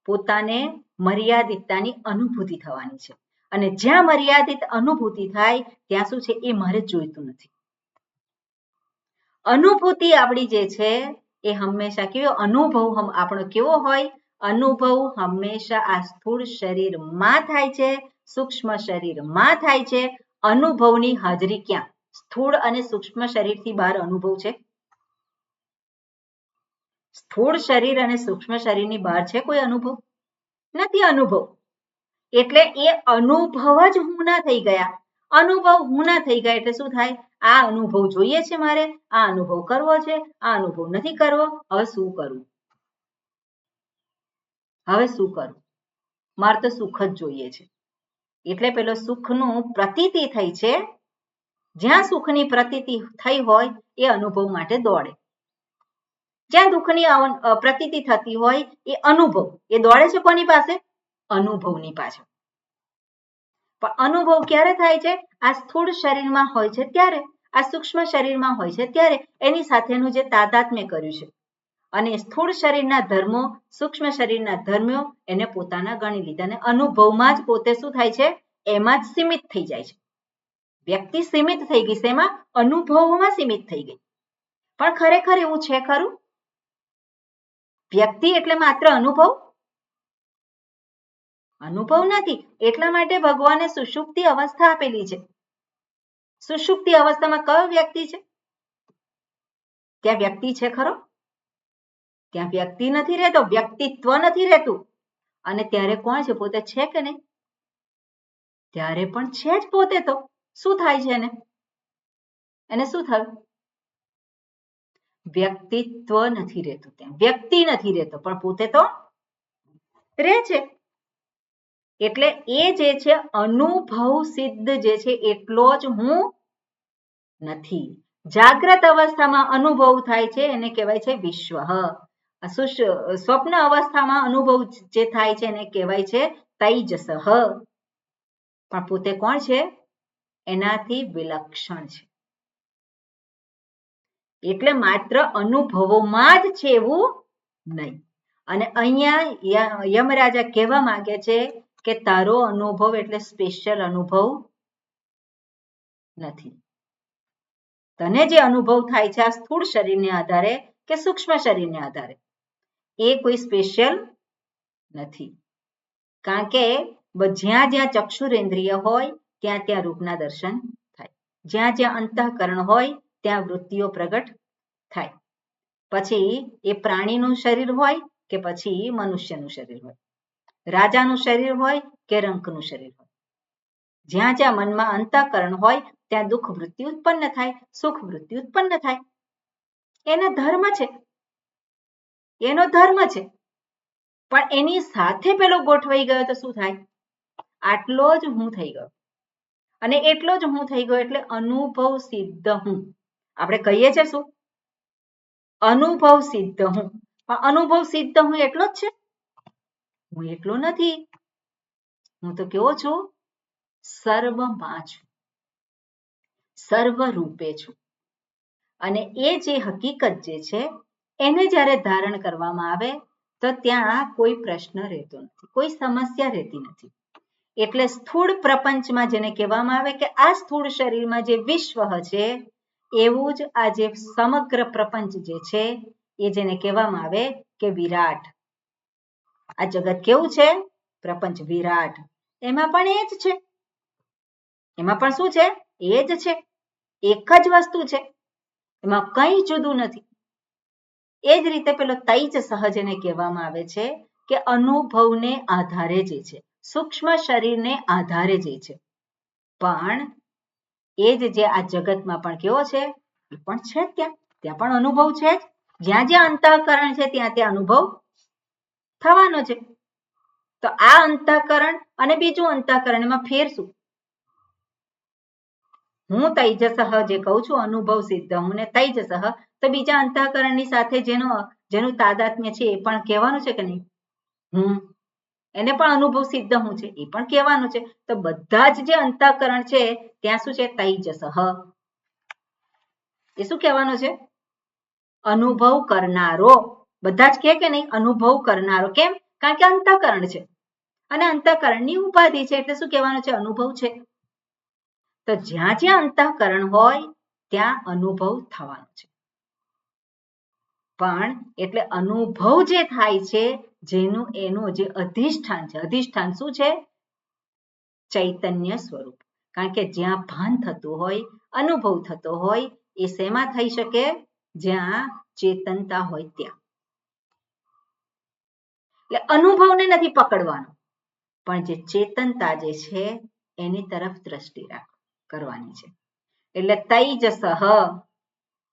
પોતાને મર્યાદિતતાની અનુભૂતિ થવાની છે. અને જ્યાં મર્યાદિત અનુભૂતિ થાય ત્યાં શું છે એ મારે જોઈતું નથી. અનુભૂતિ આપણી જે છે એ હંમેશા કેવો અનુભવ આપણો કેવો હોય? અનુભવ હંમેશા આ સ્થૂળ શરીરમાં થાય છે, સૂક્ષ્મ શરીરમાં થાય છે. અનુભવની હાજરી ક્યાં? સ્થૂળ અને સૂક્ષ્મ શરીરથી બહાર અનુભવ છે? સ્થૂળ શરીર અને સૂક્ષ્મ શરીરની બહાર છે કોઈ અનુભવ? નથી અનુભવ. એટલે એ અનુભવ જ હું ના થઈ ગયા. અનુભવ હું ના થઈ ગયા એટલે શું થાય? આ અનુભવ જોઈએ છે મારે, આ અનુભવ કરવો છે, આ અનુભવ નથી કરવો. હવે શું કરવું? હવે શું કરવું? મારે તો સુખ જ જોઈએ છે. એટલે પેલો સુખનું પ્રતીતિ થઈ છે. જ્યાં સુખની પ્રતીતિ થઈ હોય એ અનુભવ માટે દોડે. જ્યાં દુઃખની પ્રતીતિ થતી હોય એ અનુભવ એ દોડે છે કોની પાસે? અનુભવની પાછળ. પણ અનુભવ ક્યારે થાય છે? આ સ્થૂળ શરીરમાં હોય છે ત્યારે, આ સૂક્ષ્મ શરીરમાં હોય છે ત્યારે એની સાથેનું જે તાદાત્મ્ય કર્યું છે. અને સ્થૂળ શરીરના ધર્મો, સૂક્ષ્મ શરીરના ધર્મો એને પોતાના ગણી લીધા અને અનુભવમાં જ પોતે શું થાય છે? એમાં જ સીમિત થઈ જાય છે. વ્યક્તિ સીમિત થઈ ગઈ છે, એમાં અનુભવોમાં સીમિત થઈ ગઈ. પણ ખરેખર એવું છે ખરું? વ્યક્તિ એટલે માત્ર અનુભવ? અનુભવ નથી. એટલા માટે ભગવાને સુષુપ્તિ અવસ્થા આપેલી છે. સુષુપ્તિ અવસ્થામાં કયો વ્યક્તિ છે? ત્યાં વ્યક્તિ છે ખરો? ત્યાં વ્યક્તિ નથી રહેતો, વ્યક્તિત્વ નથી રહેતું. અને ત્યારે કોણ છે? પોતે છે કે નહીં? ત્યારે પણ છે જ પોતે. તો શું થાય છે એને? એને શું થયું? વ્યક્તિત્વ નથી રહેતું, ત્યાં વ્યક્તિ નથી રહેતો, પણ પોતે તો રહે છે. એટલે એ જે છે અનુભવ સિદ્ધ જે છે એટલો જ હું નથી. જાગ્રત અવસ્થામાં અનુભવ થાય છે એને કહેવાય છે વિશ્વ. સ્વપ્ન અવસ્થામાં અનુભવ જે થાય છે એને કહેવાય છે તૈજસ. પણ પોતે કોણ છે? એનાથી વિલક્ષણ છે. એટલે માત્ર અનુભવોમાં જ છે એવું નહીં. અને અહીંયા યમરાજા કહેવા માંગે છે કે તારો અનુભવ એટલે સ્પેશિયલ અનુભવ નથી. તને જે અનુભવ થાય છે આ સ્થૂળ શરીરને આધારે કે સૂક્ષ્મ શરીરને આધારે, એ કોઈ સ્પેશિયલ નથી. કારણ કે જ્યાં જ્યાં ચક્ષુરેન્દ્રિય હોય ત્યાં ત્યાં રૂપના દર્શન થાય. જ્યાં જ્યાં અંતઃકરણ હોય ત્યાં વૃત્તિઓ પ્રગટ થાય. પછી એ પ્રાણીનું શરીર હોય કે પછી મનુષ્યનું શરીર હોય, રાજાનું શરીર હોય કે રંકનું શરીર હોય, જ્યાં જ્યાં મનમાં અંતઃકરણ હોય ત્યાં દુઃખ વૃત્તિ ઉત્પન્ન થાય, સુખ વૃત્તિ ઉત્પન્ન થાય. એનો ધર્મ છે, એનો ધર્મ છે. પણ એની સાથે પેલો ગોઠવાઈ ગયો તો શું થાય? આટલો જ હું થઈ ગયો. અને એટલો જ હું થઈ ગયો એટલે અનુભવ સિદ્ધ હું. આપણે કહીએ છીએ શું? અનુભવ સિદ્ધ હું. પણ અનુભવ સિદ્ધ હું એટલો જ છે? હું એટલો નથી. હું તો કેવો છું? સર્વમાં છું, સર્વરૂપે છું. અને એ જે હકીકત જે છે એને જ્યારે ધારણ કરવામાં આવે તો ત્યાં કોઈ પ્રશ્ન રહેતો નથી, કોઈ સમસ્યા રહેતી નથી. એટલે સ્થૂળ પ્રપંચમાં જેને કહેવામાં આવે કે આ સ્થૂળ શરીરમાં જે વિશ્વ છે એવું જ આ જે સમગ્ર પ્રપંચ જે છે એ જેને કહેવામાં આવે કે વિરાટ. આ જગત કેવું છે? પ્રપંચ વિરાટ. એમાં પણ એ જ છે. એમાં પણ શું છે? એ જ છે. એક જ વસ્તુ છે. એમાં કંઈ જુદું નથી. એ જ રીતે પેલો તૈજ સહજ એને કહેવામાં આવે છે કે અનુભવને આધારે જે છે, સૂક્ષ્મ શરીરને આધારે જે છે. પણ એ જ જે આ જગતમાં પણ કેવો છે? એ પણ છે ત્યાં પણ અનુભવ છે જ. જ્યાં જ્યાં અંતઃકરણ છે ત્યાં ત્યાં અનુભવ થવાનો છે. તો આ અંતઃકરણ અને બીજું અંતઃકરણ એમાં ફેર શું? હું તૈજસઃ જે કહું છું અનુભવ સિદ્ધ હું ને તૈજસઃ, તો બીજા અંતઃકરણની સાથે જેનું તાદાત્મ્ય છે એ પણ કહેવાનું છે કે નહીં? હું એને પણ અનુભવ સિદ્ધ હું છે એ પણ કહેવાનું છે. તો બધા જ જે અંતઃકરણ છે ત્યાં શું છે? તૈજસઃ. એ શું કહેવાનું છે? અનુભવ કરનારો. બધા જ કે નહીં? અનુભવ કરનારો. કેમ? કારણ કે અંતઃકરણ છે. અને અંતઃકરણની ઉપાધિ છે એટલે શું કહેવાનું છે? અનુભવ છે. તો જ્યાં જ્યાં અંતઃકરણ હોય ત્યાં અનુભવ થવાનો છે. પણ એટલે અનુભવ જે થાય છે જેનું એનું જે અધિષ્ઠાન છે, અધિષ્ઠાન શું છે? ચૈતન્ય સ્વરૂપ. કારણ કે જ્યાં ભાન થતું હોય, અનુભવ થતો હોય એ શેમાં થઈ શકે? જ્યાં ચેતનતા હોય ત્યાં. એટલે અનુભવને નથી પકડવાનો, પણ જે ચેતનતા જે છે એની તરફ દ્રષ્ટિ કરવાની છે. એટલે તૈજસઃ,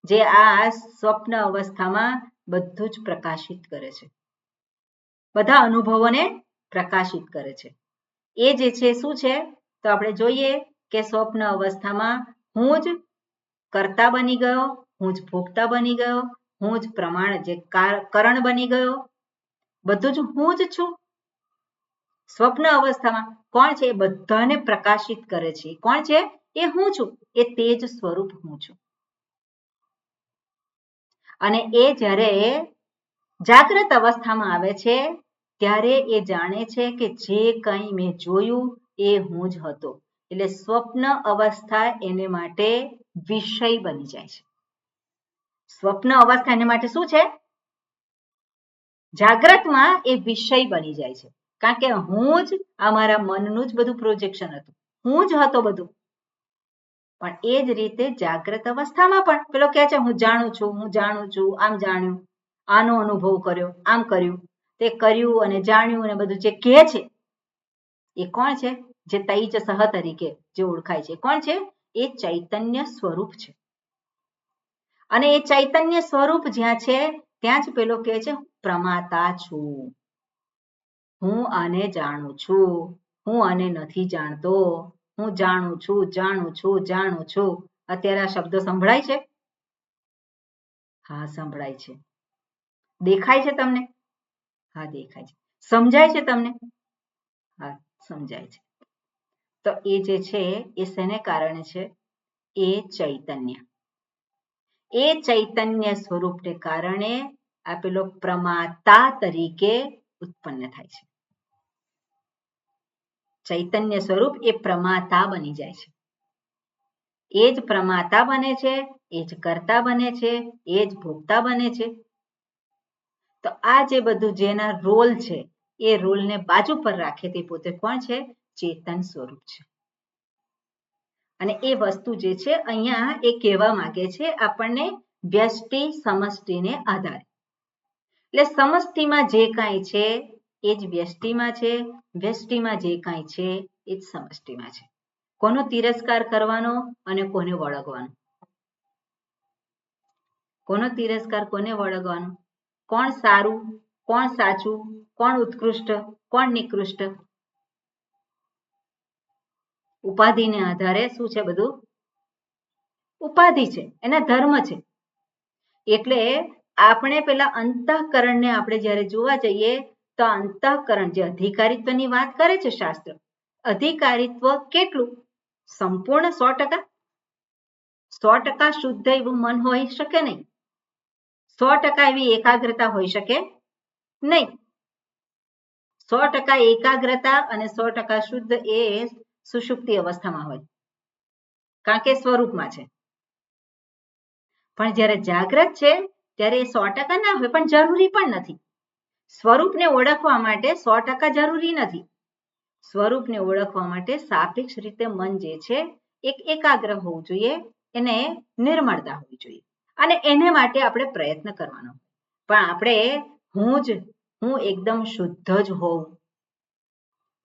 જે આ સ્વપ્ન અવસ્થામાં બધું જ પ્રકાશિત કરે છે, બધા અનુભવોને પ્રકાશિત કરે છે. એ જે છે શું છે? તો આપણે જોઈએ કે સ્વપ્ન અવસ્થામાં હું જ કર્તા બની ગયો, હું જ ભોગતા બની ગયો, હું જ પ્રમાણ જે કરણ બની ગયો, બધું જ હું જ છું. સ્વપ્ન અવસ્થામાં કોણ છે? એ બધાને પ્રકાશિત કરે છે. કોણ છે? એ હું છું, એ તેજ સ્વરૂપ હું છું. અને એ જ્યારે જાગ્રત અવસ્થામાં આવે છે ત્યારે એ જાણે છે કે જે કંઈ મેં જોયું એ હું જ હતો. એટલે સ્વપ્ન અવસ્થા એને માટે વિષય બની જાય છે. સ્વપ્ન અવસ્થા એને માટે શું છે? જાગ્રતમાં એ વિષય બની જાય છે. કારણ કે હું જ અમારા મનનું જ બધું પ્રોજેક્શન હતું, હું જ હતો બધું. પણ એ જ રીતે જાગ્રત અવસ્થામાં પણ પેલો કહે છે હું જાણું છું, હું જાણું છું, આમ જાણ્યું, આનો અનુભવ કર્યો, આમ કર્યું, તે કર્યું અને જાણ્યું અને બધું જે કહે છે એ કોણ છે? જે તૈજસઃ તરીકે જે ઓળખાય છે. કોણ છે? એ ચૈતન્ય સ્વરૂપ છે. અને એ ચૈતન્ય સ્વરૂપ જ્યાં છે ત્યાં જ પેલો કહે છે પ્રમાતા છું, હું આને જાણું છું, હું આને નથી જાણતો, હું જાણું છું, જાણું છું, જાણું છું. અત્યારે આ શબ્દો સંભળાય છે? હા, સંભળાય છે. દેખાય છે તમને? હા, દેખાય છે. સમજાય છે તમને? હા, સમજાય છે. તો એ જે છે એ શેને કારણે છે? એ ચૈતન્ય. એ ચૈતન્ય સ્વરૂપને કારણે આ પેલો પ્રમાતા તરીકે ઉત્પન્ન થાય છે. ચૈતન્ય સ્વરૂપ એ પ્રમાતા બની જાય છે. એ જ પ્રમાતા બને છે, એ જ કર્તા બને છે, એ જ ભોગતા બને છે. તો આ જે બધું જેના રોલ છે એ રોલને બાજુ પર રાખે તે પોતે કોણ છે? ચેતન સ્વરૂપ છે. અને એ વસ્તુ જે છે અહીંયા એ કહેવા માંગે છે આપણને વ્યષ્ટિ સમષ્ટિને આધારે. એટલે સમષ્ટિમાં જે કાંઈ છે એ જ વ્યષ્ટિમાં છે, વ્યષ્ટિમાં જે કાંઈ છે એ જ સમષ્ટિમાં છે. કોનો તિરસ્કાર કરવાનો અને કોને વળગવાનો? કોનો તિરસ્કાર, કોને વળગવાનો? કોણ સારું, કોણ સાચું, કોણ ઉત્કૃષ્ટ, કોણ નિકૃષ્ટ? ઉપાધિને આધારે શું છે બધું? ઉપાધિ છે, એના ધર્મ છે. એટલે આપણે પેલા અંતઃકરણને આપણે જ્યારે જોવા જઈએ તો અંતઃકરણ જે અધિકારીત્વની વાત કરે છે શાસ્ત્ર, અધિકારીત્વ કેટલું? સંપૂર્ણ 100%? 100% શુદ્ધ એવું મન હોઈ શકે નહીં. 100% એવી એકાગ્રતા હોઈ શકે નહીં. 100% એકાગ્રતા અને 100% શુદ્ધ એ સુષુપ્તિ અવસ્થામાં હોય, કારણ કે સ્વરૂપમાં છે. પણ જ્યારે જાગ્રત છે ત્યારે એ 100% ના હોય, પણ જરૂરી પણ નથી. સ્વરૂપને ઓળખવા માટે 100% જરૂરી નથી. સ્વરૂપને ઓળખવા માટે સાપેક્ષ રીતે મન જે છે એક એકાગ્ર હોવું જોઈએ, એને નિર્મળતા હોવી જોઈએ અને એને માટે આપણે પ્રયત્ન કરવાનો. પણ આપણે હું એકદમ શુદ્ધ જ હોઉં,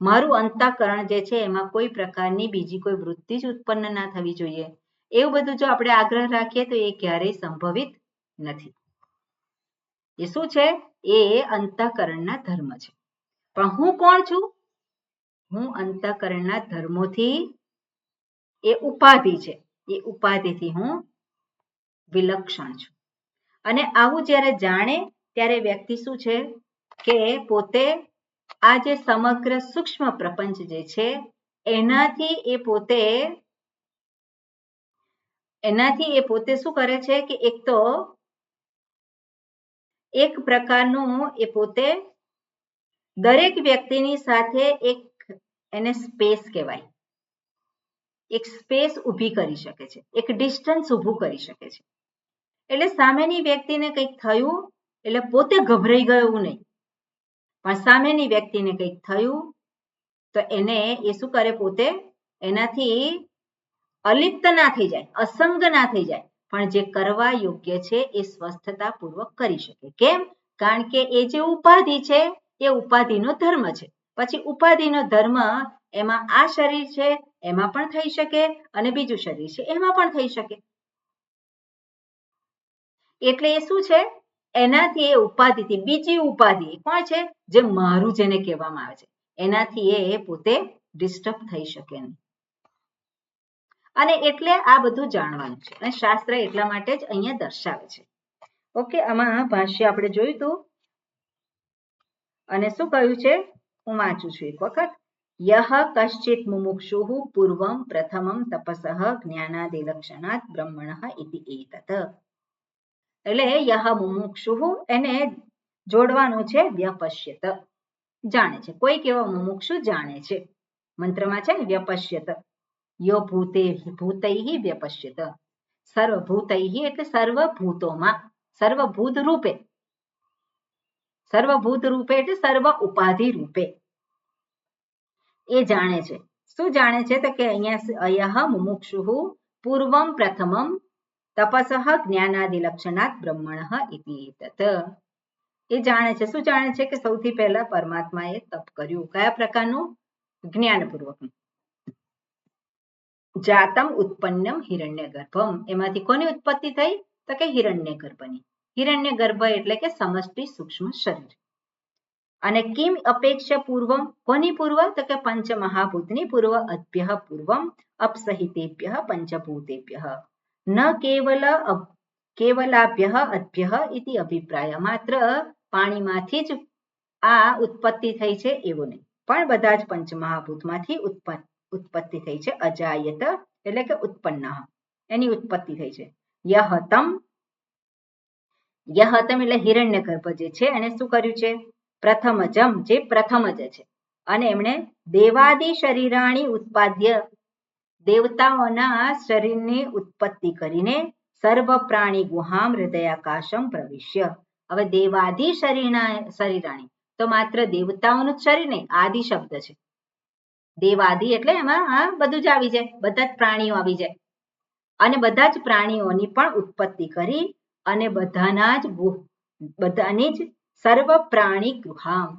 મારું અંતઃકરણ જે છે એમાં કોઈ પ્રકારની બીજી કોઈ વૃત્તિ જ ઉત્પન્ન ના થવી જોઈએ, એવું બધું જો આપણે આગ્રહ રાખીએ તો એ ક્યારેય સંભવિત નથી. એ શું છે? એ અંતઃકરણના ધર્મ છે. પણ હું કોણ છું? હું અંતઃકરણના ધર્મોથી, એ ઉપાધિ છે, એ ઉપાધિથી હું વિલક્ષણ છું. અને આવું જ્યારે જાણે ત્યારે વ્યક્તિ શું છે કે પોતે આ જે સમગ્ર સૂક્ષ્મ પ્રપંચ જે છે એનાથી એ પોતે શું કરે છે કે એક તો એક પ્રકારનું એ પોતે દરેક વ્યક્તિની સાથે એક એને સ્પેસ કહેવાય, એક સ્પેસ ઊભી કરી શકે છે, એક ડિસ્ટન્સ ઊભું કરી શકે છે. એટલે સામેની વ્યક્તિને કંઈક થયું એટલે પોતે ગભરાઈ ગયો એવું નહીં, પણ સામેની વ્યક્તિને કંઈક થયું તો એને એ શું કરે, પોતે એનાથી અલિપ્ત ના થઈ જાય, અસંગ ના થઈ જાય, પણ જે કરવા યોગ્ય છે એ સ્વસ્થતાપૂર્વક કરી શકે. કેમ? કારણ કે એ જે ઉપાધિ છે એ ઉપાધિનો ધર્મ છે. પછી ઉપાધિનો ધર્મ એમાં આ શરીર છે એમાં પણ થઈ શકે અને બીજું શરીર છે એમાં પણ થઈ શકે. એટલે એ શું છે, એનાથી એ ઉપાધિથી બીજી ઉપાધિ કોણ છે, જે મારું જેને કહેવામાં આવે છે, એનાથી એ પોતે ડિસ્ટર્બ થઈ શકે નહીં. અને એટલે આ બધું જાણવાનું છે અને શાસ્ત્ર એટલા માટે જ અહીંયા દર્શાવે છે. ઓકે, આમાં ભાષ્ય આપણે જોયું હતું અને શું કહ્યું છે, હું વાંચું છું એક વખત. યહ કશ્ચિત મુમુક્ષુઃ પૂર્વમ પ્રથમમ તપસઃ જ્ઞાનાદિલક્ષણાત બ્રહ્મણઃ ઇતિ એતત. એટલે યહ મુમુક્ષુઃ એને જોડવાનું છે વ્યપશ્યત, જાણે છે. કોઈક એવો મુમુક્ષુ જાણે છે. મંત્રમાં છે ને વ્યપશ્યત, યો ભૂતૈઃ વ્યપશ્યત. સર્વભૂતૈઃ એટલે સર્વભૂતોમાં, સર્વભૂત રૂપે, સર્વભૂત રૂપે એટલે સર્વ ઉપાધિ રૂપે એ જાણે છે. શું જાણે છે તો કે અહીંયા અયઃ મુમુક્ષુઃ પૂર્વમ પ્રથમમ તપસઃ જ્ઞાનાદિલક્ષણાત બ્રહ્મણઃ ઇતિ એતત. એ જાણે છે. શું જાણે છે કે સૌથી પહેલા પરમાત્માએ તપ કર્યું. કયા પ્રકારનું? જ્ઞાનપૂર્વકનું. જાતમ ઉત્પન્નમ હિરણ્યગર્ભમ, એમાંથી કોની ઉત્પત્તિ થઈ તો કે હિરણ્યગર્ભની. હિરણ્યગર્ભ એટલે કે સમષ્ટિ સૂક્ષ્મ શરીર. અને કિમ અપેક્ષા પૂર્વમ, કોની પૂર્વ તો કે પંચ મહાભૂતની પૂર્વ, અભ્યઃ પૂર્વમ અપ્સહિતેભ્યઃ પંચભૂતેભ્યઃ ન કેવલાભ્યઃ અભ્યઃ ઇતિ અભિપ્રાય. માત્ર પાણીમાંથી જ આ ઉત્પત્તિ થઈ છે એવું નહીં, પણ બધા જ પંચમહાભૂતમાંથી ઉત્પત્તિ થઈ છે. અજાયત એટલે કે ઉત્પન્ન, એની ઉત્પત્તિ થઈ છે. યહતમ, યહતમ એટલે હિરણ્યગર્ભ જે છે એને શું કર્યું છે, પ્રથમજમ, જે પ્રથમ જ છે. અને એમણે દેવાદિ શરીરાણી ઉત્પાદ્ય, દેવતાઓના શરીરની ઉત્પત્તિ કરીને સર્વ પ્રાણી ગુહામ હૃદયાકાશમ પ્રવિશ્ય. હવે દેવાદિ શરીરાણી તો માત્ર દેવતાઓનું જ શરીર નહીં, આદિ શબ્દ છે. દેવાદિ એટલે એમાં બધું જ આવી જાય, બધા જ પ્રાણીઓ આવી જાય. અને બધા જ પ્રાણીઓની પણ ઉત્પત્તિ કરી અને બધાની જ સર્વ પ્રાણી ગુહામ,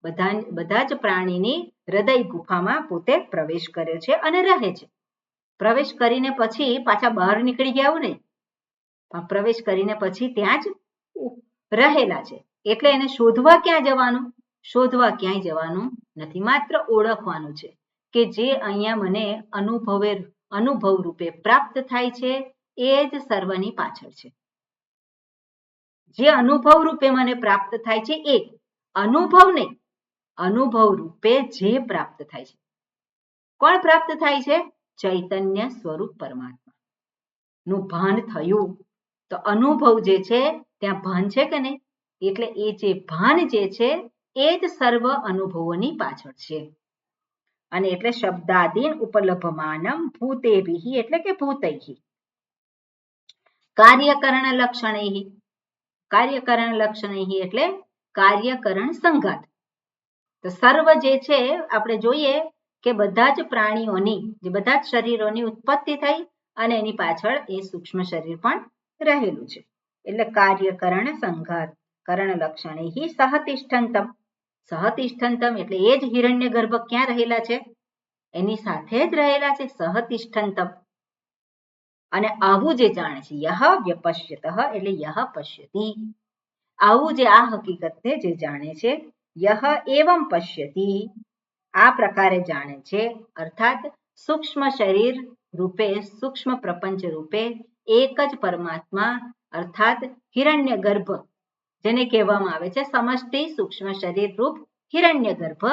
બધા જ પ્રાણીની હૃદય ગુફામાં પોતે પ્રવેશ કર્યો છે અને રહે છે. પ્રવેશ કરીને પછી પાછા બહાર નીકળી ગયા એવું નહીં, પણ પ્રવેશ કરીને પછી ત્યાં જ રહેલા છે. એટલે એને શોધવા ક્યાં જવાનું? શોધવા ક્યાંય જવાનું નથી, માત્ર ઓળખવાનું છે કે જે અહીંયા મને અનુભવ રૂપે પ્રાપ્ત થાય છે એ જ સર્વની પાછળ છે. જે અનુભવ રૂપે મને પ્રાપ્ત થાય છે એ અનુભવ નહીં, અનુભવ રૂપે જે પ્રાપ્ત થાય છે. કોણ પ્રાપ્ત થાય છે? ચૈતન્ય સ્વરૂપ પરમાત્મા નું ભાન થયું તો અનુભવ જે છે ત્યાં ભાન છે કે નહીં? એટલે એ જે ભાન જે છે એ જ સર્વ અનુભવોની પાછળ છે. અને એટલે શબ્દાદીન ઉપલભમાનમ ભૂતેભિઃ એટલે કે ભૂતૈઃ કાર્યકરણ લક્ષણૈઃ, કાર્યકરણ લક્ષણૈઃ એટલે કાર્યકરણ સંઘાત. તો સર્વ જે છે આપણે જોઈએ કે બધા જ પ્રાણીઓની, જે બધા જ શરીરોની ઉત્પત્તિ થઈ અને એની પાછળ એ સૂક્ષ્મ શરીર પણ રહેલું છે. એટલે કાર્યકરણ સંઘાત કરણ લક્ષણૈઃ સહતિષ્ઠંતમ, સહતિષ્ઠંતમ એટલે એ જ હિરણ્યગર્ભ ક્યાં રહેલા છે? એની સાથે જ રહેલા છે, સહતિષ્ઠંતમ. અને આવું જે જાણે છે, યહ વ્યપશ્યતઃ એટલે યહ પશ્યતિ, આવું જે આ હકીકતને જે જાણે છે, યહ એવમ પશ્યતિ, આ પ્રકારે જાણે છે, અર્થાત સૂક્ષ્મ શરીર રૂપે, સૂક્ષ્મ પ્રપંચ રૂપે એક જ પરમાત્મા અર્થાત હિરણ્યગર્ભ, જેને કહેવામાં આવે છે સમષ્ટિ સૂક્ષ્મ શરીર રૂપ હિરણ્યગર્ભ.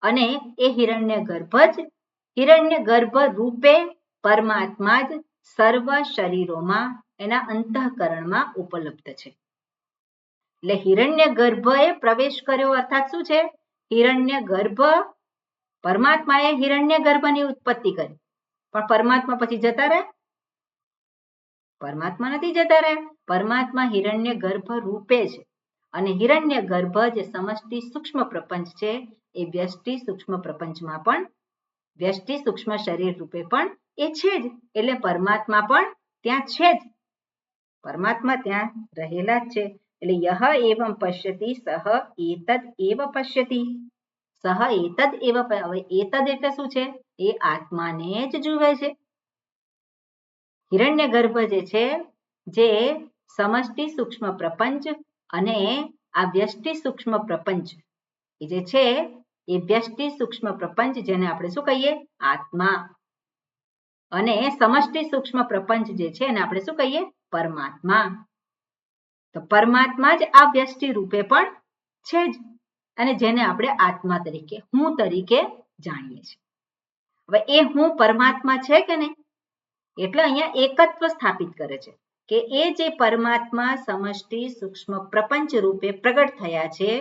અને એ હિરણ્યગર્ભ રૂપે પરમાત્મા જ સર્વ શરીરોમાં એના અંતઃકરણમાં ઉપલબ્ધ છે. એટલે હિરણ્ય ગર્ભએ પ્રવેશ કર્યો અર્થાત શું છે? હિરણ્ય ગર્ભ, પરમાત્માએ હિરણ્ય ગર્ભની ઉત્પત્તિ કરી, પણ પરમાત્મા પછી જતા રહ્યા? પરમાત્મા નથી જતા રહ્યા. પરમાત્મા હિરણ્ય ગર્ભ રૂપે છે અને હિરણ્ય ગર્ભ જે સમષ્ટિ સૂક્ષ્મ પ્રપંચ છે એ વ્યષ્ટિ સૂક્ષ્મ પ્રપંચમાં પણ વ્યષ્ટિ સૂક્ષ્મ શરીર રૂપે પણ એ છે જ. એટલે પરમાત્મા પણ ત્યાં છે જ. પરમાત્મા ત્યાં રહેલા જ છે. એટલે યહ એવં પશ્યતિ સહ એતદ એવ પશ્યતિ. સહ એતદ એવ. હવે એતદ એટલે શું છે? એ આત્માને જ જુએ છે. હિરણ્ય ગર્ભ જે છે જે સમષ્ટિ સૂક્ષ્મ પ્રપંચ અને આ વ્યષ્ટિ સૂક્ષ્મ પ્રપંચ એ જે છે એ વ્યષ્ટિ સૂક્ષ્મ પ્રપંચ જેને આપણે શું કહીએ? આત્મા. અને સમષ્ટિ સૂક્ષ્મ પ્રપંચ જે છે એને આપણે શું કહીએ? પરમાત્મા. તો પરમાત્મા જ આ વ્યષ્ટિ રૂપે પણ છે જ અને જેને આપણે આત્મા તરીકે, હું તરીકે જાણીએ છીએ. હવે એ હું પરમાત્મા છે કે નહીં? એટલે અહીંયા એકત્વ સ્થાપિત કરે છે કે એ જે પરમાત્મા સમષ્ટિ સૂક્ષ્મ પ્રપંચ રૂપે પ્રગટ થયા છે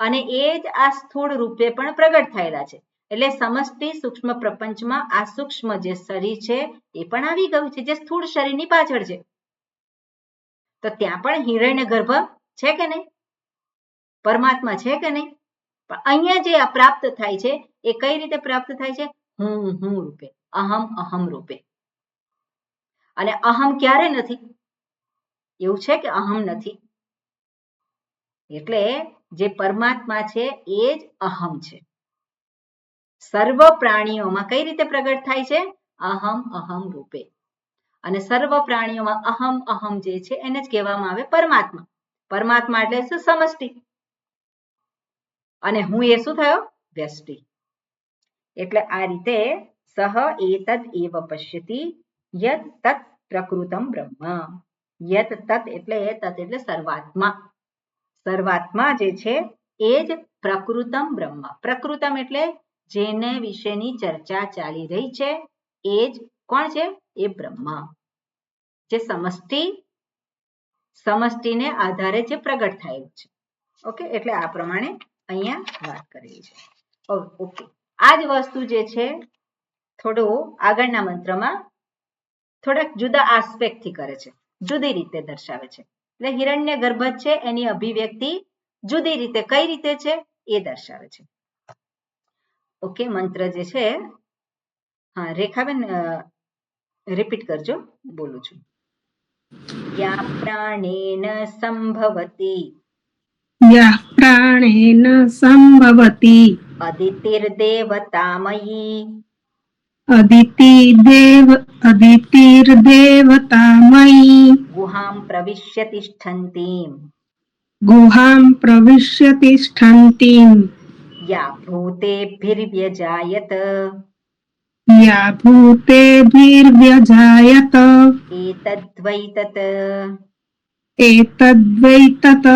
અને એ જ આ સ્થૂળ રૂપે પણ પ્રગટ થયેલા છે. એટલે સમષ્ટિ સૂક્ષ્મ પ્રપંચમાં આ સૂક્ષ્મ જે શરીર છે એ પણ આવી ગયું છે જે સ્થૂળ શરીરની પાછળ છે. તો ત્યાં પણ હિરણ્ય ગર્ભ છે કે નહીં? પરમાત્મા છે કે નહીં? પણ અહીંયા જે આ પ્રાપ્ત થાય છે એ કઈ રીતે પ્રાપ્ત થાય છે? હું રૂપે, અહમ રૂપે. અને અહમ ક્યારે નથી? એવું છે કે અહમ નથી? એટલે જે પરમાત્મા છે એ જ અહમ છે. સર્વ પ્રાણીઓમાં કઈ રીતે પ્રગટ થાય છે? અહમ રૂપે. અને સર્વ પ્રાણીઓમાં અહમ જે છે એને જ કહેવામાં આવે પરમાત્મા. પરમાત્મા એટલે શું? સમષ્ટિ. અને હું એ શું થયો? વ્યષ્ટિ. એટલે આ રીતે સહ એતદ એવ પશ્યતિ યત તત પ્રકૃતમ બ્રહ્મ. યત તત એટલે સર્વાત્મા. સર્વાત્મા જે છે એ જ પ્રકૃતમ બ્રહ્મ. પ્રકૃતમ એટલે જેને વિશેની ચર્ચા ચાલી રહી છે એ જ કોણ છે? એ બ્રહ્મ. જે સમષ્ટિને આધારે જે પ્રગટ થયેલું છે. ઓકે, એટલે આ પ્રમાણે અહીંયા વાત કરેલી છે. ઓકે, આ જ વસ્તુ જે છે થોડું આગળના મંત્રમાં થોડાક જુદા આસ્પેક્ટથી કરે છે, જુદી રીતે દર્શાવે છે. એટલે હિરણ્ય ગર્ભ છે એની અભિવ્યક્તિ જુદી રીતે કઈ રીતે છે એ દર્શાવે છે. ઓકે, મંત્ર જે છે, હા રેખાબેન રિપીટ કરજો, બોલું છું. યા પ્રાણેન સંભવતી યઃ પ્રાણેન સંભવતિ અદિતિર્દેવતામયી અદિતિર્દેવતામયી ગુહાં પ્રવિશ્ય તિષ્ઠન્તીમ ગુહાં પ્રવિશ્ય તિષ્ઠન્તીમ યા ભૂતેભિર્વ્યજાયત યા ભૂતેભિર્વ્યજાયત એતદ્વૈ તત. એતદ્વૈ તત.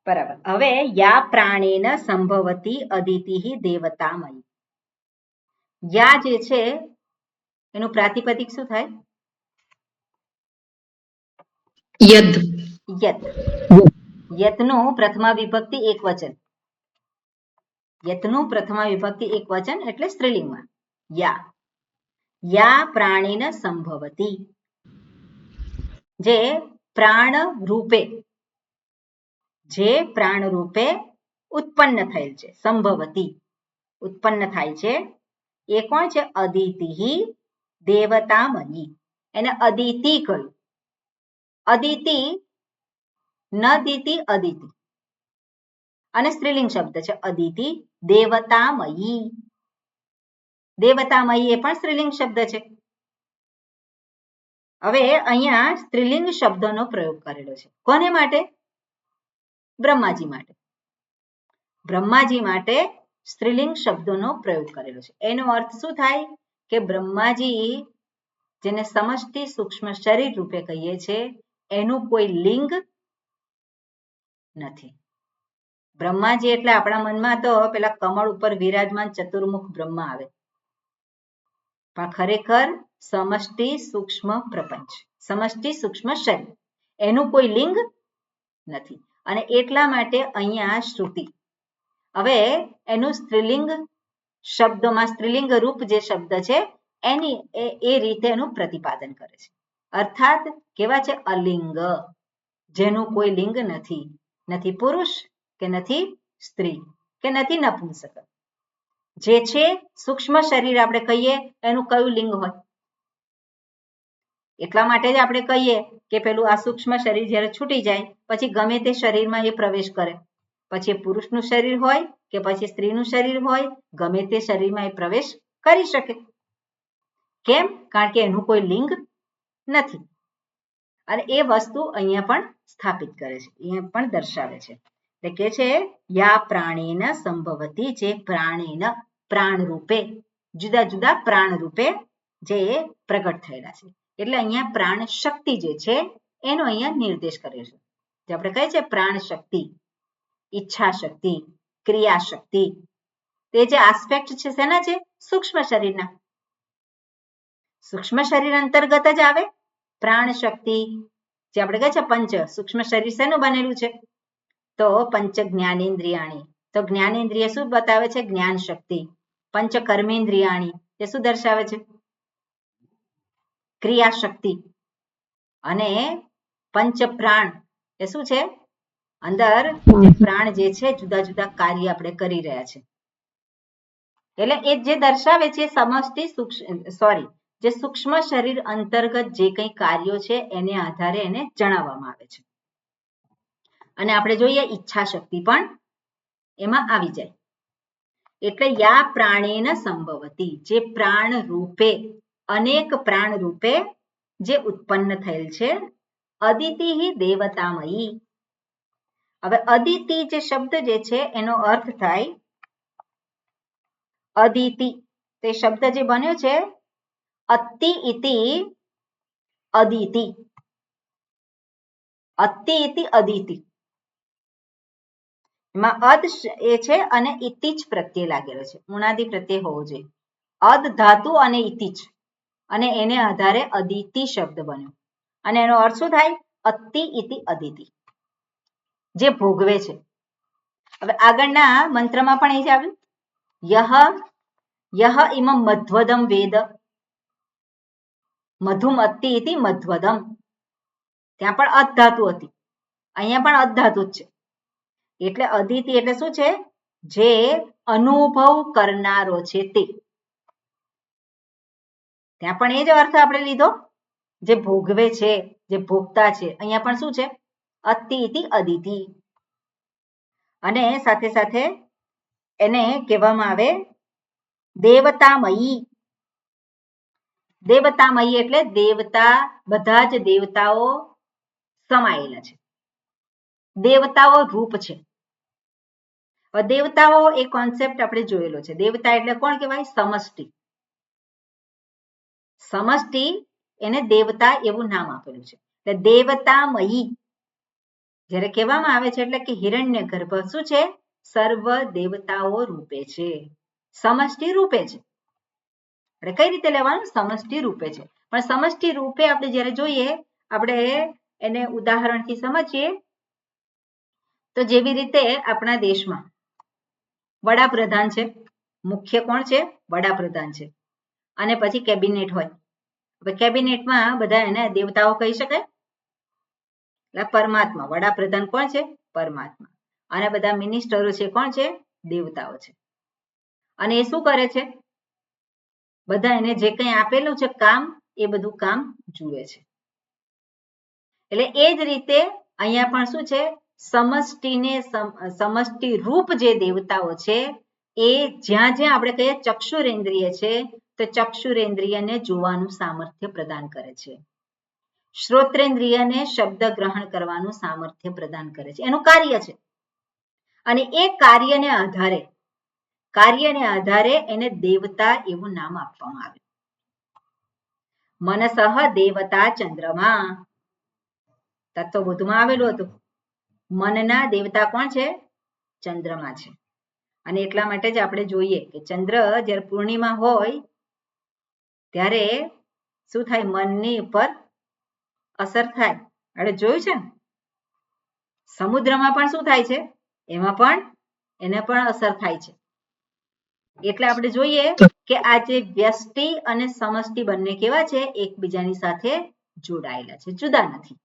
બરાબર. હવે યા પ્રાણેન સંભવતી અદિતિઃ દેવતામયી. યા જે છે એનું પ્રાતિપદિક શું થાય? યદ. યત. યતનું પ્રથમા વિભક્તિ એક વચન. યતનું પ્રથમા વિભક્તિ એક વચન એટલે સ્ત્રીલિંગમાં યા. યા પ્રાણેન સંભવતી, જે પ્રાણ રૂપે ઉત્પન્ન થયેલ છે. સંભવતી ઉત્પન્ન થાય છે એ કોણ છે? અદિતિ દેવતામયી. એને અદિતિ કહ્યું. અદિતિ, ન દિતિ, અદિતિ. અને સ્ત્રીલિંગ શબ્દ છે અદિતિ દેવતામયી. દેવતામયી એ પણ સ્ત્રીલિંગ શબ્દ છે. હવે અહીંયા સ્ત્રીલિંગ શબ્દનો પ્રયોગ કરેલો છે. કોને માટે? બ્રહ્માજી માટે. બ્રહ્માજી માટે સ્ત્રીલિંગ શબ્દોનો પ્રયોગ કરેલો છે. એનો અર્થ શું થાય? કે બ્રહ્માજી જેને સમષ્ટિ સૂક્ષ્મ શરીર રૂપે કહીએ છીએ એનું કોઈ લિંગ નથી. બ્રહ્માજી એટલે આપણા મનમાં તો પેલા કમળ ઉપર વિરાજમાન ચતુર્મુખ બ્રહ્મા આવે, પણ ખરેખર સમષ્ટિ સૂક્ષ્મ પ્રપંચ, સમષ્ટિ સૂક્ષ્મ શરીર એનું કોઈ લિંગ નથી. અને એટલા માટે અહીંયા શ્રુતિ હવે એનું સ્ત્રીલિંગ શબ્દમાં સ્ત્રીલિંગ રૂપ જે શબ્દ છે એની એ રીતે એનું પ્રતિપાદન કરે છે. અર્થાત કેવા છે? અલિંગ, જેનું કોઈ લિંગ નથી, નથી પુરુષ કે નથી સ્ત્રી કે નથી નપુંસક. જે છે સૂક્ષ્મ શરીર આપણે કહીએ એનું કયું લિંગ હોય? એટલા માટે જ આપણે કહીએ કે પેલું આ સૂક્ષ્મ શરીર જ્યારે છૂટી જાય પછી ગમે તે શરીરમાં એ પ્રવેશ કરે, પછી પુરુષનું શરીર હોય કે પછી સ્ત્રીનું શરીર હોય, ગમે તે શરીરમાં એ પ્રવેશ કરી શકે. કેમ? કારણ કે એનું કોઈ લિંગ નથી. અને એ વસ્તુ અહીંયા પણ સ્થાપિત કરે છે, અહીંયા પણ દર્શાવે છે. એટલે કે છે યા પ્રાણેન સંભવતી, જે પ્રાણેન પ્રાણ રૂપે, જુદા જુદા પ્રાણ રૂપે જે પ્રગટ થયેલા છે. એટલે અહીંયા પ્રાણ શક્તિ જે છે એનો અહીંયા નિર્દેશ કર્યો છે. જે આપણે કહીએ છીએ પ્રાણ શક્તિ, ઈચ્છા શક્તિ, ક્રિયા શક્તિ, તે જે આસ્પેક્ટ છે શેના છે? સૂક્ષ્મ શરીરના. સૂક્ષ્મ શરીર અંતર્ગત જ આવે પ્રાણ શક્તિ. જે આપણે કહે છે પંચ સૂક્ષ્મ શરીર શેનું બનેલું છે? તો પંચ જ્ઞાનેન્દ્રિયાણી. તો જ્ઞાનેન્દ્રિય શું બતાવે છે? જ્ઞાન શક્તિ. પંચ કર્મેન્દ્રિયાણી એ શું દર્શાવે છે? ક્રિયા શક્તિ. અને પંચ પ્રાણ એ શું છે? અંદર જે પ્રાણ જે છે જુદા જુદા કાર્ય આપણે કરી રહ્યા છે. એટલે એ જે દર્શાવે છે સમષ્ટિ જે સૂક્ષ્મ શરીર અંતર્ગત જે કંઈ કાર્યો છે એને આધારે એને જણાવવામાં આવે છે. અને આપણે જોઈએ ઈચ્છા શક્તિ પણ એમાં આવી જાય. એટલે યા પ્રાણેન સંભવતી, જે પ્રાણ રૂપે, અનેક પ્રાણ રૂપે જે ઉત્પન્ન થયેલ છે. અદિતિ દેવતામયી. હવે અદિતિ જે શબ્દ જે છે એનો અર્થ થાય અદિતિ. તે શબ્દ જે બન્યો છે અતિ ઇતિ અદિતિ. અતિ ઇતિ અદિતિ. એમાં અદ એ છે અને ઇતિ જ પ્રત્યય લાગેલો છે, ઉણાદી પ્રત્યય હોવો જોઈએ. અદ ધાતુ અને ઇતિ જ, અને એને આધારે અદિતિ શબ્દ બન્યો. અને એનો અર્થ શું થાય? અતિ ઇતિ અદિતિ, જે ભોગવે છે. હવે આગળના મંત્રમાં પણ એ જ આવ્યું, યહ ઇમમ મધ્વદમ વેદ, મધુમ અતિ ઇતિ મધ્વદમ. ત્યાં પણ અદ ધાતુ હતી, અહીંયા પણ અદ ધાતુ જ છે. એટલે અદિતિ એટલે શું છે? જે અનુભવ કરનારો છે તે. ત્યાં પણ એ જ અર્થ આપણે લીધો, જે ભોગવે છે, જે ભોગતા છે. અહીંયા પણ શું છે? અતિ ઇતિ અદિતિ. અને સાથે સાથે એને કહેવામાં આવે દેવતામયી. દેવતામયી એટલે દેવતા, બધા જ દેવતાઓ સમાયેલા છે. દેવતાઓ રૂપ છે. દેવતાઓ એ કોન્સેપ્ટ આપણે જોયેલો છે. દેવતા એટલે કોણ કહેવાય? સમષ્ટિ. સમષ્ટિ એને દેવતા એવું નામ આપેલું છે. એટલે દેવતામયી જ્યારે કહેવામાં આવે છે એટલે કે હિરણ્ય ગર્ભ શું છે? સર્વ દેવતાઓ રૂપે છે, સમષ્ટિ રૂપે છે. એટલે કઈ રીતે લેવાનું? સમષ્ટિ રૂપે છે. પણ સમષ્ટિ રૂપે આપણે જ્યારે જોઈએ, આપણે એને ઉદાહરણથી સમજીએ તો જેવી રીતે આપણા દેશમાં વડાપ્રધાન છે, મુખ્ય કોણ છે? વડાપ્રધાન છે. અને પછી કેબિનેટ હોય. હવે કેબિનેટમાં બધા એને દેવતાઓ કહી શકાય? એટલે પરમાત્મા, વડાપ્રધાન કોણ છે? પરમાત્મા. અને બધા મિનિસ્ટરો છે કોણ છે? દેવતાઓ છે. અને એ શું કરે છે? બધા એને જે કંઈ આપેલું છે કામ, એ બધું કામ જુએ છે. એટલે એ જ રીતે અહીંયા પણ શું છે? સમષ્ટિને સમષ્ટિ રૂપ જે દેવતાઓ છે એ જ્યાં જ્યાં આપણે કહીએ ચક્ષુરેન્દ્રિય છે, તો ચક્ષુરેન્દ્રિયને જોવાનું સામર્થ્ય પ્રદાન કરે છે. શ્રોત્રેન્દ્રિયને શબ્દ ગ્રહણ કરવાનું સામર્થ્ય પ્રદાન કરે છે. એનું કાર્ય છે. અને એ કાર્યને આધારે એને દેવતા એવું નામ આપવામાં આવ્યું. મનસઃ દેવતા ચંદ્રમા. તત્વબોધમાં આવેલું હતું. મનના દેવતા કોણ છે? ચંદ્રમા છે. અને એટલા માટે જ આપણે જોઈએ કે ચંદ્ર જ્યારે પૂર્ણિમા હોય ત્યારે શું થાય? મનની ઉપર અસર થાય. આપણે જોયું છે ને સમુદ્રમાં પણ શું થાય છે એમાં પણ એને પણ અસર થાય છે એટલે આપણે જોઈએ કે આ જે વ્યષ્ટિ અને સમષ્ટિ બંને કેવા છે એકબીજાની સાથે જોડાયેલા છે જુદા નથી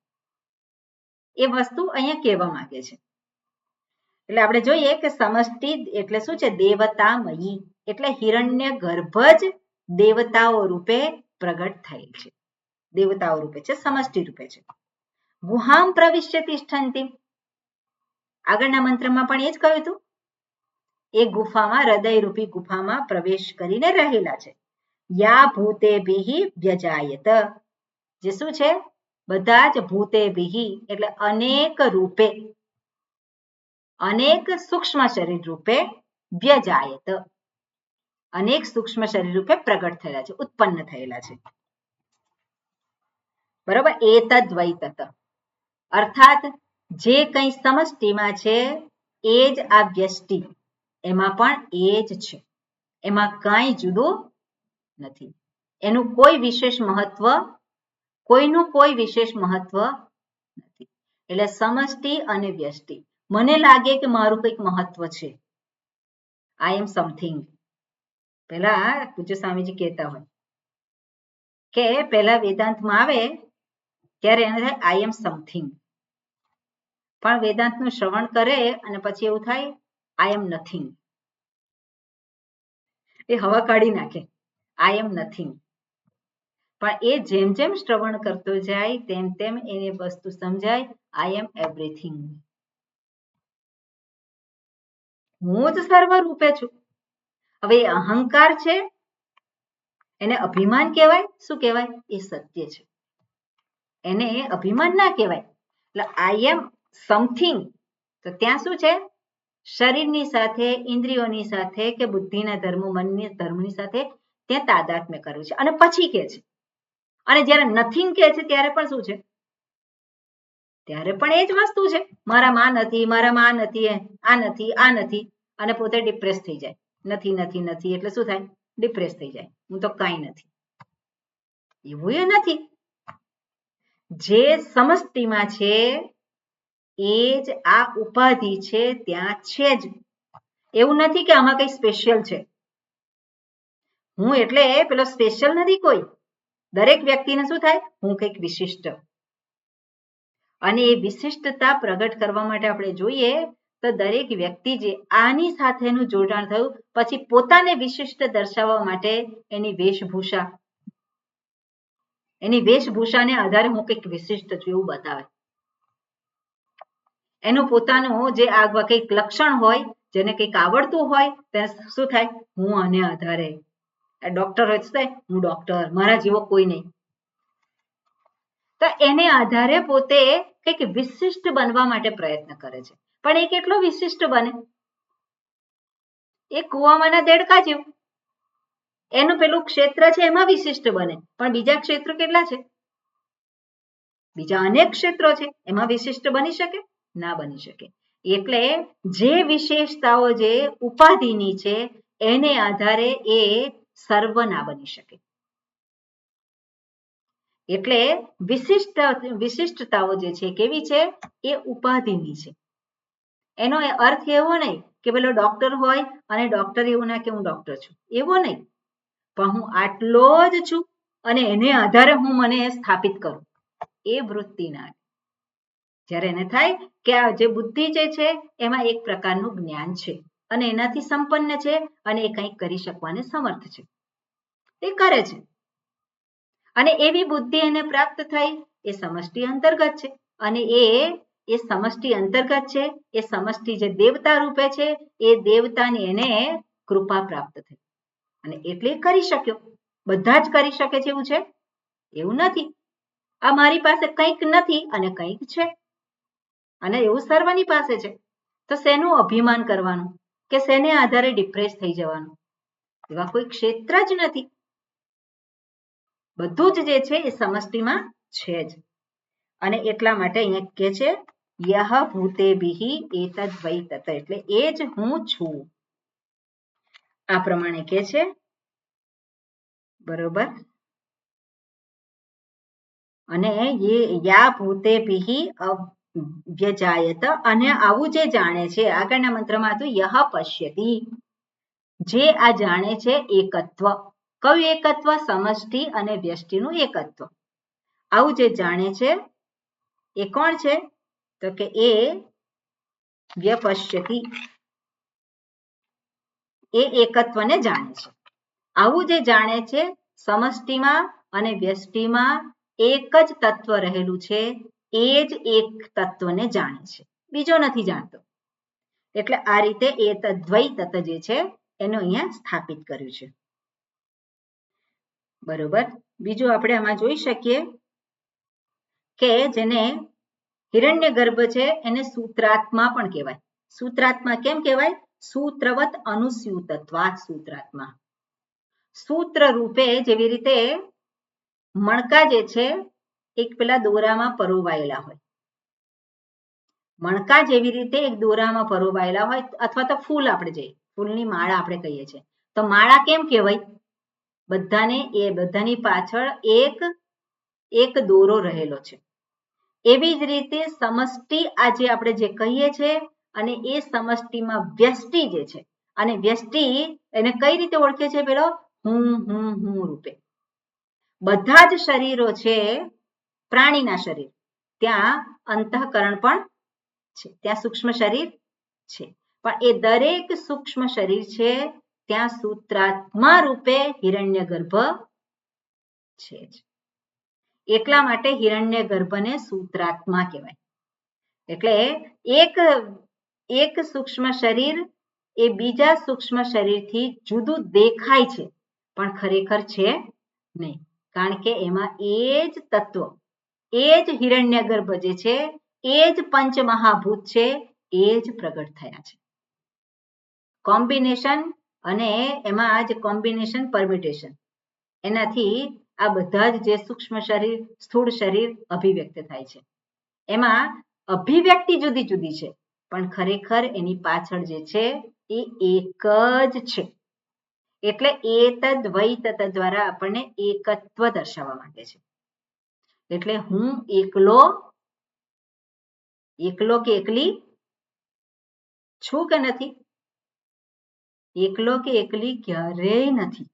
એ વસ્તુ અહીંયા કહેવા માંગે છે એટલે આપણે જોઈએ કે સમષ્ટિ એટલે શું છે દેવતામયી એટલે હિરણ્ય ગર્ભ જ દેવતાઓ રૂપે પ્રગટ થયેલ છે દેવતાઓ રૂપે છે સમષ્ટિ રૂપે છે ગુહામ પ્રવિશ્ય તિષ્ઠન્તિ આગળના મંત્રમાં પણ એ જ કહ્યું હતું એ ગુફામાં હૃદયરૂપી ગુફામાં પ્રવેશ કરીને રહેલા છે યા ભૂતેભિ વ્યજાયત જે શું છે બધા જ ભૂતેભિ એટલે અનેક રૂપે અનેક સૂક્ષ્મ શરીર રૂપે વ્યજાયત અનેક સૂક્ષ્મ શરીર રૂપે પ્રગટ થયેલા છે ઉત્પન્ન થયેલા છે બરોબર એતદ વૈ તત અર્થાત જે કંઈ સમષ્ટિમાં છે એ જ આ વ્યષ્ટિ એમાં પણ એ જ છે એમાં કાંઈ જુદું નથી એનું કોઈ વિશેષ મહત્વ કોઈનું કોઈ વિશેષ મહત્વ નથી એટલે સમષ્ટિ અને વ્યષ્ટિ મને લાગે કે મારું કંઈક મહત્વ છે આઈ એમ સમથિંગ પેલા પૂજ્ય સ્વામીજી કહેતા હોય કે પેલા વેદાંતમાં આવે ત્યારે એને થાય આઈ એમ સમથિંગ પણ વેદાંતનું શ્રવણ કરે અને પછી એવું થાય આઈ એમ નથિંગ એ હવા કાઢી નાખે આઈ એમ નથિંગ પણ એ જેમ જેમ શ્રવણ કરતો જાય તેમ તેમ એને વસ્તુ સમજાય આઈ એમ એવરીથિંગ હું જ સર્વ રૂપે છું હવે એ અહંકાર છે એને અભિમાન કહેવાય શું કહેવાય એ સત્ય છે એને અભિમાન ના કહેવાય એટલે આઈ એમ સમથિંગ તો ત્યાં શું છે શરીરની સાથે ઇન્દ્રિયોની સાથે કે બુદ્ધિના ધર્મ મનની ધર્મની સાથે ત્યાં તાદાત્મ્ય કરવું છે અને પછી કે છે અને જ્યારે નથિંગ કે છે ત્યારે પણ શું છે ત્યારે પણ એ જ વસ્તુ છે મારામાં નથી આ નથી અને પોતે ડિપ્રેસ થઈ જાય નથી નથી નથી એટલે શું થાય ડિપ્રેસ થઈ જાય હું તો કાંઈ નથી એવું એ નથી જે સમષ્ટિમાં છે એ જ આ ઉપાધિ છે ત્યાં છે જ એવું નથી કે આમાં કંઈ સ્પેશિયલ છે હું એટલે પેલો સ્પેશિયલ નથી કોઈ દરેક વ્યક્તિને શું થાય હું કંઈક વિશિષ્ટ અને એ વિશિષ્ટતા પ્રગટ કરવા માટે આપણે જોઈએ તો દરેક વ્યક્તિ જે આની સાથેનું જોડાણ થયું પછી પોતાને વિશિષ્ટ દર્શાવવા માટે એની વેશભૂષાને આધારે હું કંઈક વિશિષ્ટ છું એવું બતાવે એનું પોતાનું જે આ કંઈક લક્ષણ હોય જેને કંઈક આવડતું હોય તેને શું થાય હું આને આધારે ડોક્ટર હોય હું ડોક્ટર મારા જેવો કોઈ નહીં તો એને આધારે પોતે કંઈક વિશિષ્ટ બનવા માટે પ્રયત્ન કરે છે પણ એ કેટલો વિશિષ્ટ બને એ કુવામાંના દેડકા જેવું એનું પેલું ક્ષેત્ર છે એમાં વિશિષ્ટ બને પણ બીજા ક્ષેત્રો કેટલા છે બીજા અનેક ક્ષેત્રો છે એમાં વિશિષ્ટ બની શકે ના બની શકે એટલે જે વિશેષતાઓ જે ઉપાધિની છે એને આધારે એ સર્વ ના બની શકે એટલે વિશિષ્ટતાઓ જે છે કેવી છે એ ઉપાધિની છે એનો અર્થ એવો નહીં કે પેલો ડોક્ટર હોય અને ડોક્ટર એવું ના કે હું ડોક્ટર છું એવો નહીં પણ હું આટલો જ છું અને એને આધારે હું મને સ્થાપિત કરું એ વૃત્તિ ના જ્યારે એને થાય કે આ જે બુદ્ધિ જે છે એમાં એક પ્રકારનું જ્ઞાન છે અને એનાથી સંપન્ન છે અને એ કંઈક કરી શકવાને સમર્થ છે એ કરે છે અને એવી બુદ્ધિ એને પ્રાપ્ત થઈ એ સમષ્ટિ અંતર્ગત છે અને એ સમષ્ટિ અંતર્ગત છે એ સમષ્ટિ જે દેવતા રૂપે છે એ દેવતાની એને કૃપા પ્રાપ્ત થઈ અને એટલે કરી શક્યો બધા જ કરી શકે છે એવું છે એવું નથી આ મારી પાસે કંઈક નથી અને કંઈક છે અને એવું સર્વની પાસે છે તો શેનું અભિમાન કરવાનું કે શેને આધારે ડિપ્રેસ થઈ જવાનું એવા કોઈ ક્ષેત્ર જ નથી બધું જ જે છે એ સમષ્ટિમાં છે જ અને એટલા માટે અહીંયા કહે છે યહ ભૂતેભિ એતદ વૈ તત એટલે એ જ હું છું આ પ્રમાણે કહે છે બરોબર અને યા ભૂતેભિઃ અવ્યજાયત, અને આવું જે જાણે છે, આગળના મંત્રમાં હતું યહ પશ્યતિ, જે આ જાણે છે એકત્વ. કયું એકત્વ? સમષ્ટિ અને વ્યષ્ટિનું એકત્વ. આવું જે જાણે છે એ કોણ છે? તો કે એ વ્યપશ્યતિ, એ એકત્વને જાણે છે. આવું જે જાણે છે સમષ્ટિમાં અને વ્યષ્ટિમાં એક જ તત્વ રહેલું છે, એ જ એક તત્વને જાણે છે, બીજો નથી જાણતો. એટલે આ રીતે એ દ્વૈ તત્વ જે છે એનું અહીંયા સ્થાપિત કર્યું છે. બરોબર. બીજું આપણે આમાં જોઈ શકીએ કે જેને હિરણ્યગર્ભ છે એને સૂત્રાત્મા પણ કહેવાય. સૂત્રાત્મા કેમ કહેવાય? સૂત્રવત અનુસ્યુતત્વાત સૂત્રાત્મા. સૂત્ર રૂપે, જેવી રીતે મણકા જે છે એક પેલા દોરામાં પરોવાયેલા હોય, મણકા જેવી રીતે એક દોરામાં પરોવાયેલા હોય, અથવા તો ફૂલ, આપણે જે ફૂલની માળા આપણે કહીએ છીએ, તો માળા કેમ કહેવાય? બધાને એ બધાની પાછળ એક દોરો રહેલો છે. એવી જ રીતે સમષ્ટિ આજે આપણે જે કહીએ છીએ, અને એ સમષ્ટિમાં વ્યષ્ટિ જે છે, અને વ્યષ્ટિ એને કઈ રીતે ઓળખે છે? પેલો હું રૂપે. બધા જ શરીરો છે પ્રાણીના શરીર, ત્યાં અંતઃકરણ પણ છે, ત્યાં સૂક્ષ્મ શરીર છે, પણ એ દરેક સૂક્ષ્મ શરીર છે ત્યાં સૂત્રાત્મા રૂપે હિરણ્યગર્ભ છે. એટલા માટે હિરણ્યગર્ભને સૂત્રાત્મા કહેવાય. એટલે એક સૂક્ષ્મ શરીર એ બીજા સૂક્ષ્મ શરીરથી જુદું દેખાય છે, પણ ખરેખર છે નહીં, કારણ કે એમાં એ જ તત્વ, એ જ હિરણ્યગર્ભ જે છે, એ જ પંચમહાભૂત છે, એ જ પ્રગટ થયા છે. કોમ્બિનેશન, અને એમાં જ કોમ્બિનેશન પરમ્યુટેશન, એનાથી આ બધા જ જે સૂક્ષ્મ શરીર, સ્થૂળ શરીર અભિવ્યક્ત થાય છે. એમાં અભિવ્યક્તિ જુદી જુદી છે, પણ ખરેખર એની પાછળ જે છે એ એક જ છે. એટલે એતદ વૈ તત દ્વારા આપણને એકત્વ દર્શાવવા માંગે છે. એટલે હું એકલો કે એકલી છું કે નથી? એકલો કે એકલી ક્યારેય નથી.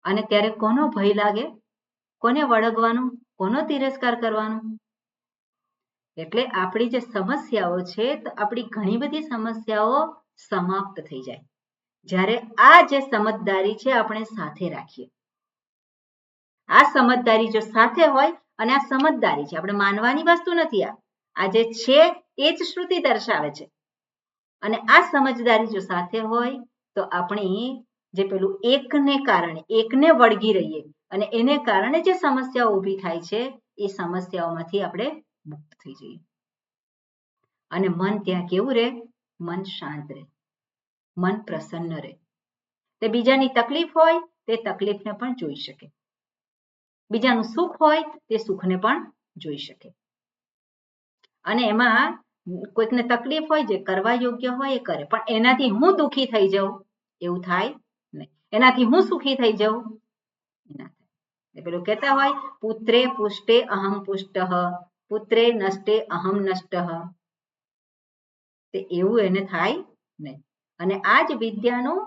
અને ત્યારે કોનો ભય લાગે? કોને વળગવાનું? કોનો તિરસ્કાર કરવાનો? એટલે આપણી જે સમસ્યાઓ છે, તો આપણી ઘણી બધી સમસ્યાઓ સમાપ્ત થઈ જાય જ્યારે આ જે સમજદારી છે આપણે સાથે રાખીએ. આ સમજદારી જો સાથે હોય, અને આ સમજદારી છે, આપણે માનવાની વસ્તુ નથી, આ જે છે એ જ શ્રુતિ દર્શાવે છે, અને આ સમજદારી જો સાથે હોય તો આપણી જે પેલું એકને કારણે, એકને વળગી રહીએ, અને એને કારણે જે સમસ્યાઓ ઊભી થાય છે એ સમસ્યાઓમાંથી આપણે મુક્ત થઈ જઈએ. અને મન ત્યાં કેવું રહે? મન શાંત રહે, મન પ્રસન્ન રહે. તે બીજાની તકલીફ હોય તે તકલીફને પણ જોઈ શકે, બીજાનું સુખ હોય તે સુખને પણ જોઈ શકે. અને એમાં કોઈકને તકલીફ હોય, જે કરવા યોગ્ય હોય એ કરે, પણ એનાથી હું દુઃખી થઈ જાઉં એવું થાય નહીં, એનાથી હું સુખી થઈ જાઉં ના થાય. પેલું કહેતા હોય, પુત્રે પુષ્ટે અહમ પુષ્ટ, પુત્રે નષ્ટે અહમ નષ્ટ, તે એવું એને થાય નહીં. અને આ જ વિદ્યાનું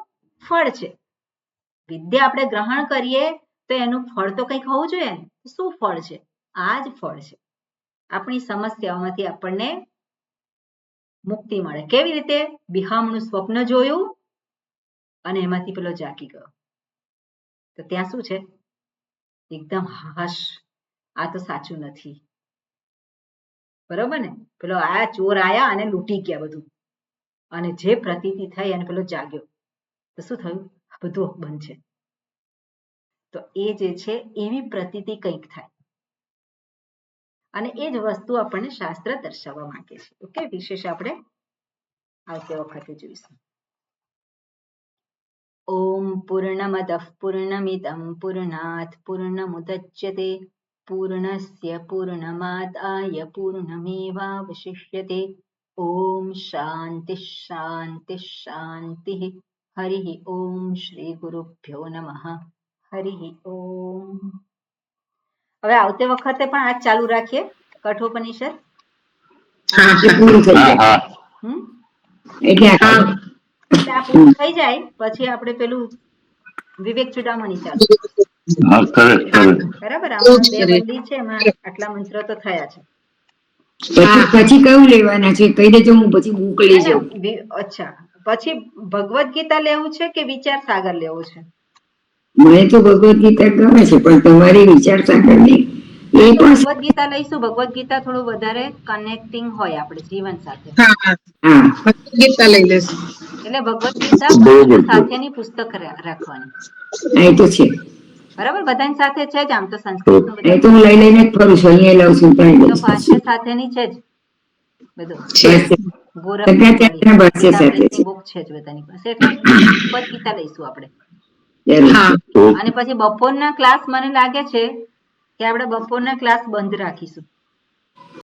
ફળ છે. વિદ્યા આપણે ગ્રહણ કરીએ તો એનું ફળ તો કંઈક હોવું જોઈએ ને. શું ફળ છે? આ જ ફળ છે. આપણી સમસ્યાઓમાંથી આપણને મુક્તિ મળે. કેવી રીતે? બિહામણું સ્વપ્ન જોયું અને એમાંથી પેલો જાગી ગયો, તો ત્યાં શું છે? એકદમ હાશ, આ તો સાચું નથી. બરોબર ને? પેલો આ ચોર આયા અને લૂંટી ગયા બધું, અને જે પ્રતીતિ થઈ અને પેલો જાગ્યો, તો શું થયું? આ બધું બંધ છે. તો એ જે છે એવી પ્રતીતિ કંઈક થાય, અને એ જ વસ્તુ આપણને શાસ્ત્ર દર્શાવવા માંગે છે. ઓકે, વિશેષ આપણે આવતી વખતે જોઈશું. ઓમ પૂર્ણમદઃ પૂર્ણમિદં પૂર્ણાત પૂર્ણમુદચ્યતે પૂર્ણસ્ય પૂર્ણમાદાય પૂર્ણમેવાવશિષ્યતે. ઓમ શાંતિ શાંતિ શાંતિ. હરિ ઓમ શ્રી ગુરુભ્યો નમઃ. હરિ ઓમ. હવે આવતી વખતે પણ આ જ ચાલુ રાખીએ કઠોપનિષદ. હા એ પૂરું થઈ હા જાય હા હમ એટલે આ હા એટલે આ પૂરું થઈ જાય પછી આપણે પેલું વિવેક ચૂડામણી ચાલુ. હા સરસ સરસ બરાબર, બહુ આમાં જ 2 સરસ. બંડી છે, એમાં આટલા મંત્રો તો થયા છે. પછી કયું લેવાના છે કહી દેજો, હું પછી બુક લઈ ના જાઉં. ના અચ્છા, પછી ભગવદ ગીતા લેવું છે કે વિચાર સાગર લેવું છે? મને તો ભગવદ ગીતા ગમે છે, પણ તમારી વિચાર સાગર ને એ તો પણ ભગવદ ગીતા લઈશું. ભગવદ ગીતા થોડું વધારે કનેક્ટિંગ હોય આપણે જીવન સાથે, હા હા ભગવદ ગીતા લઈ લેશું. એટલે ભગવદ ગીતા બરોબર બધાની છે. સાથેની પુસ્તક રાખવાની. એ તો છે. બરાબર, બધાની સાથે છે જ, આમ તો સંસ્કૃતનું એ બધા તો હું લઈ લઈને જ ફરું છું, અહીંયા લઉં છું ત્યાં લઉં તો છું. ભાષ્ય સાથેની છે જ બધું. છે બધા ગોરખની વાળી ત્યાંના ભાષ્ય સાથે ગીતામૃતની છે. બુક છે જ બધાની પાસે, એટલે ભગવદ ગીતા લઈશું આપણે. જરૂર. હા ઓકે અને પછી બપોરના ક્લાસ મને લાગે છે કે આપણે બપોરના ક્લાસ બંધ રાખીશું.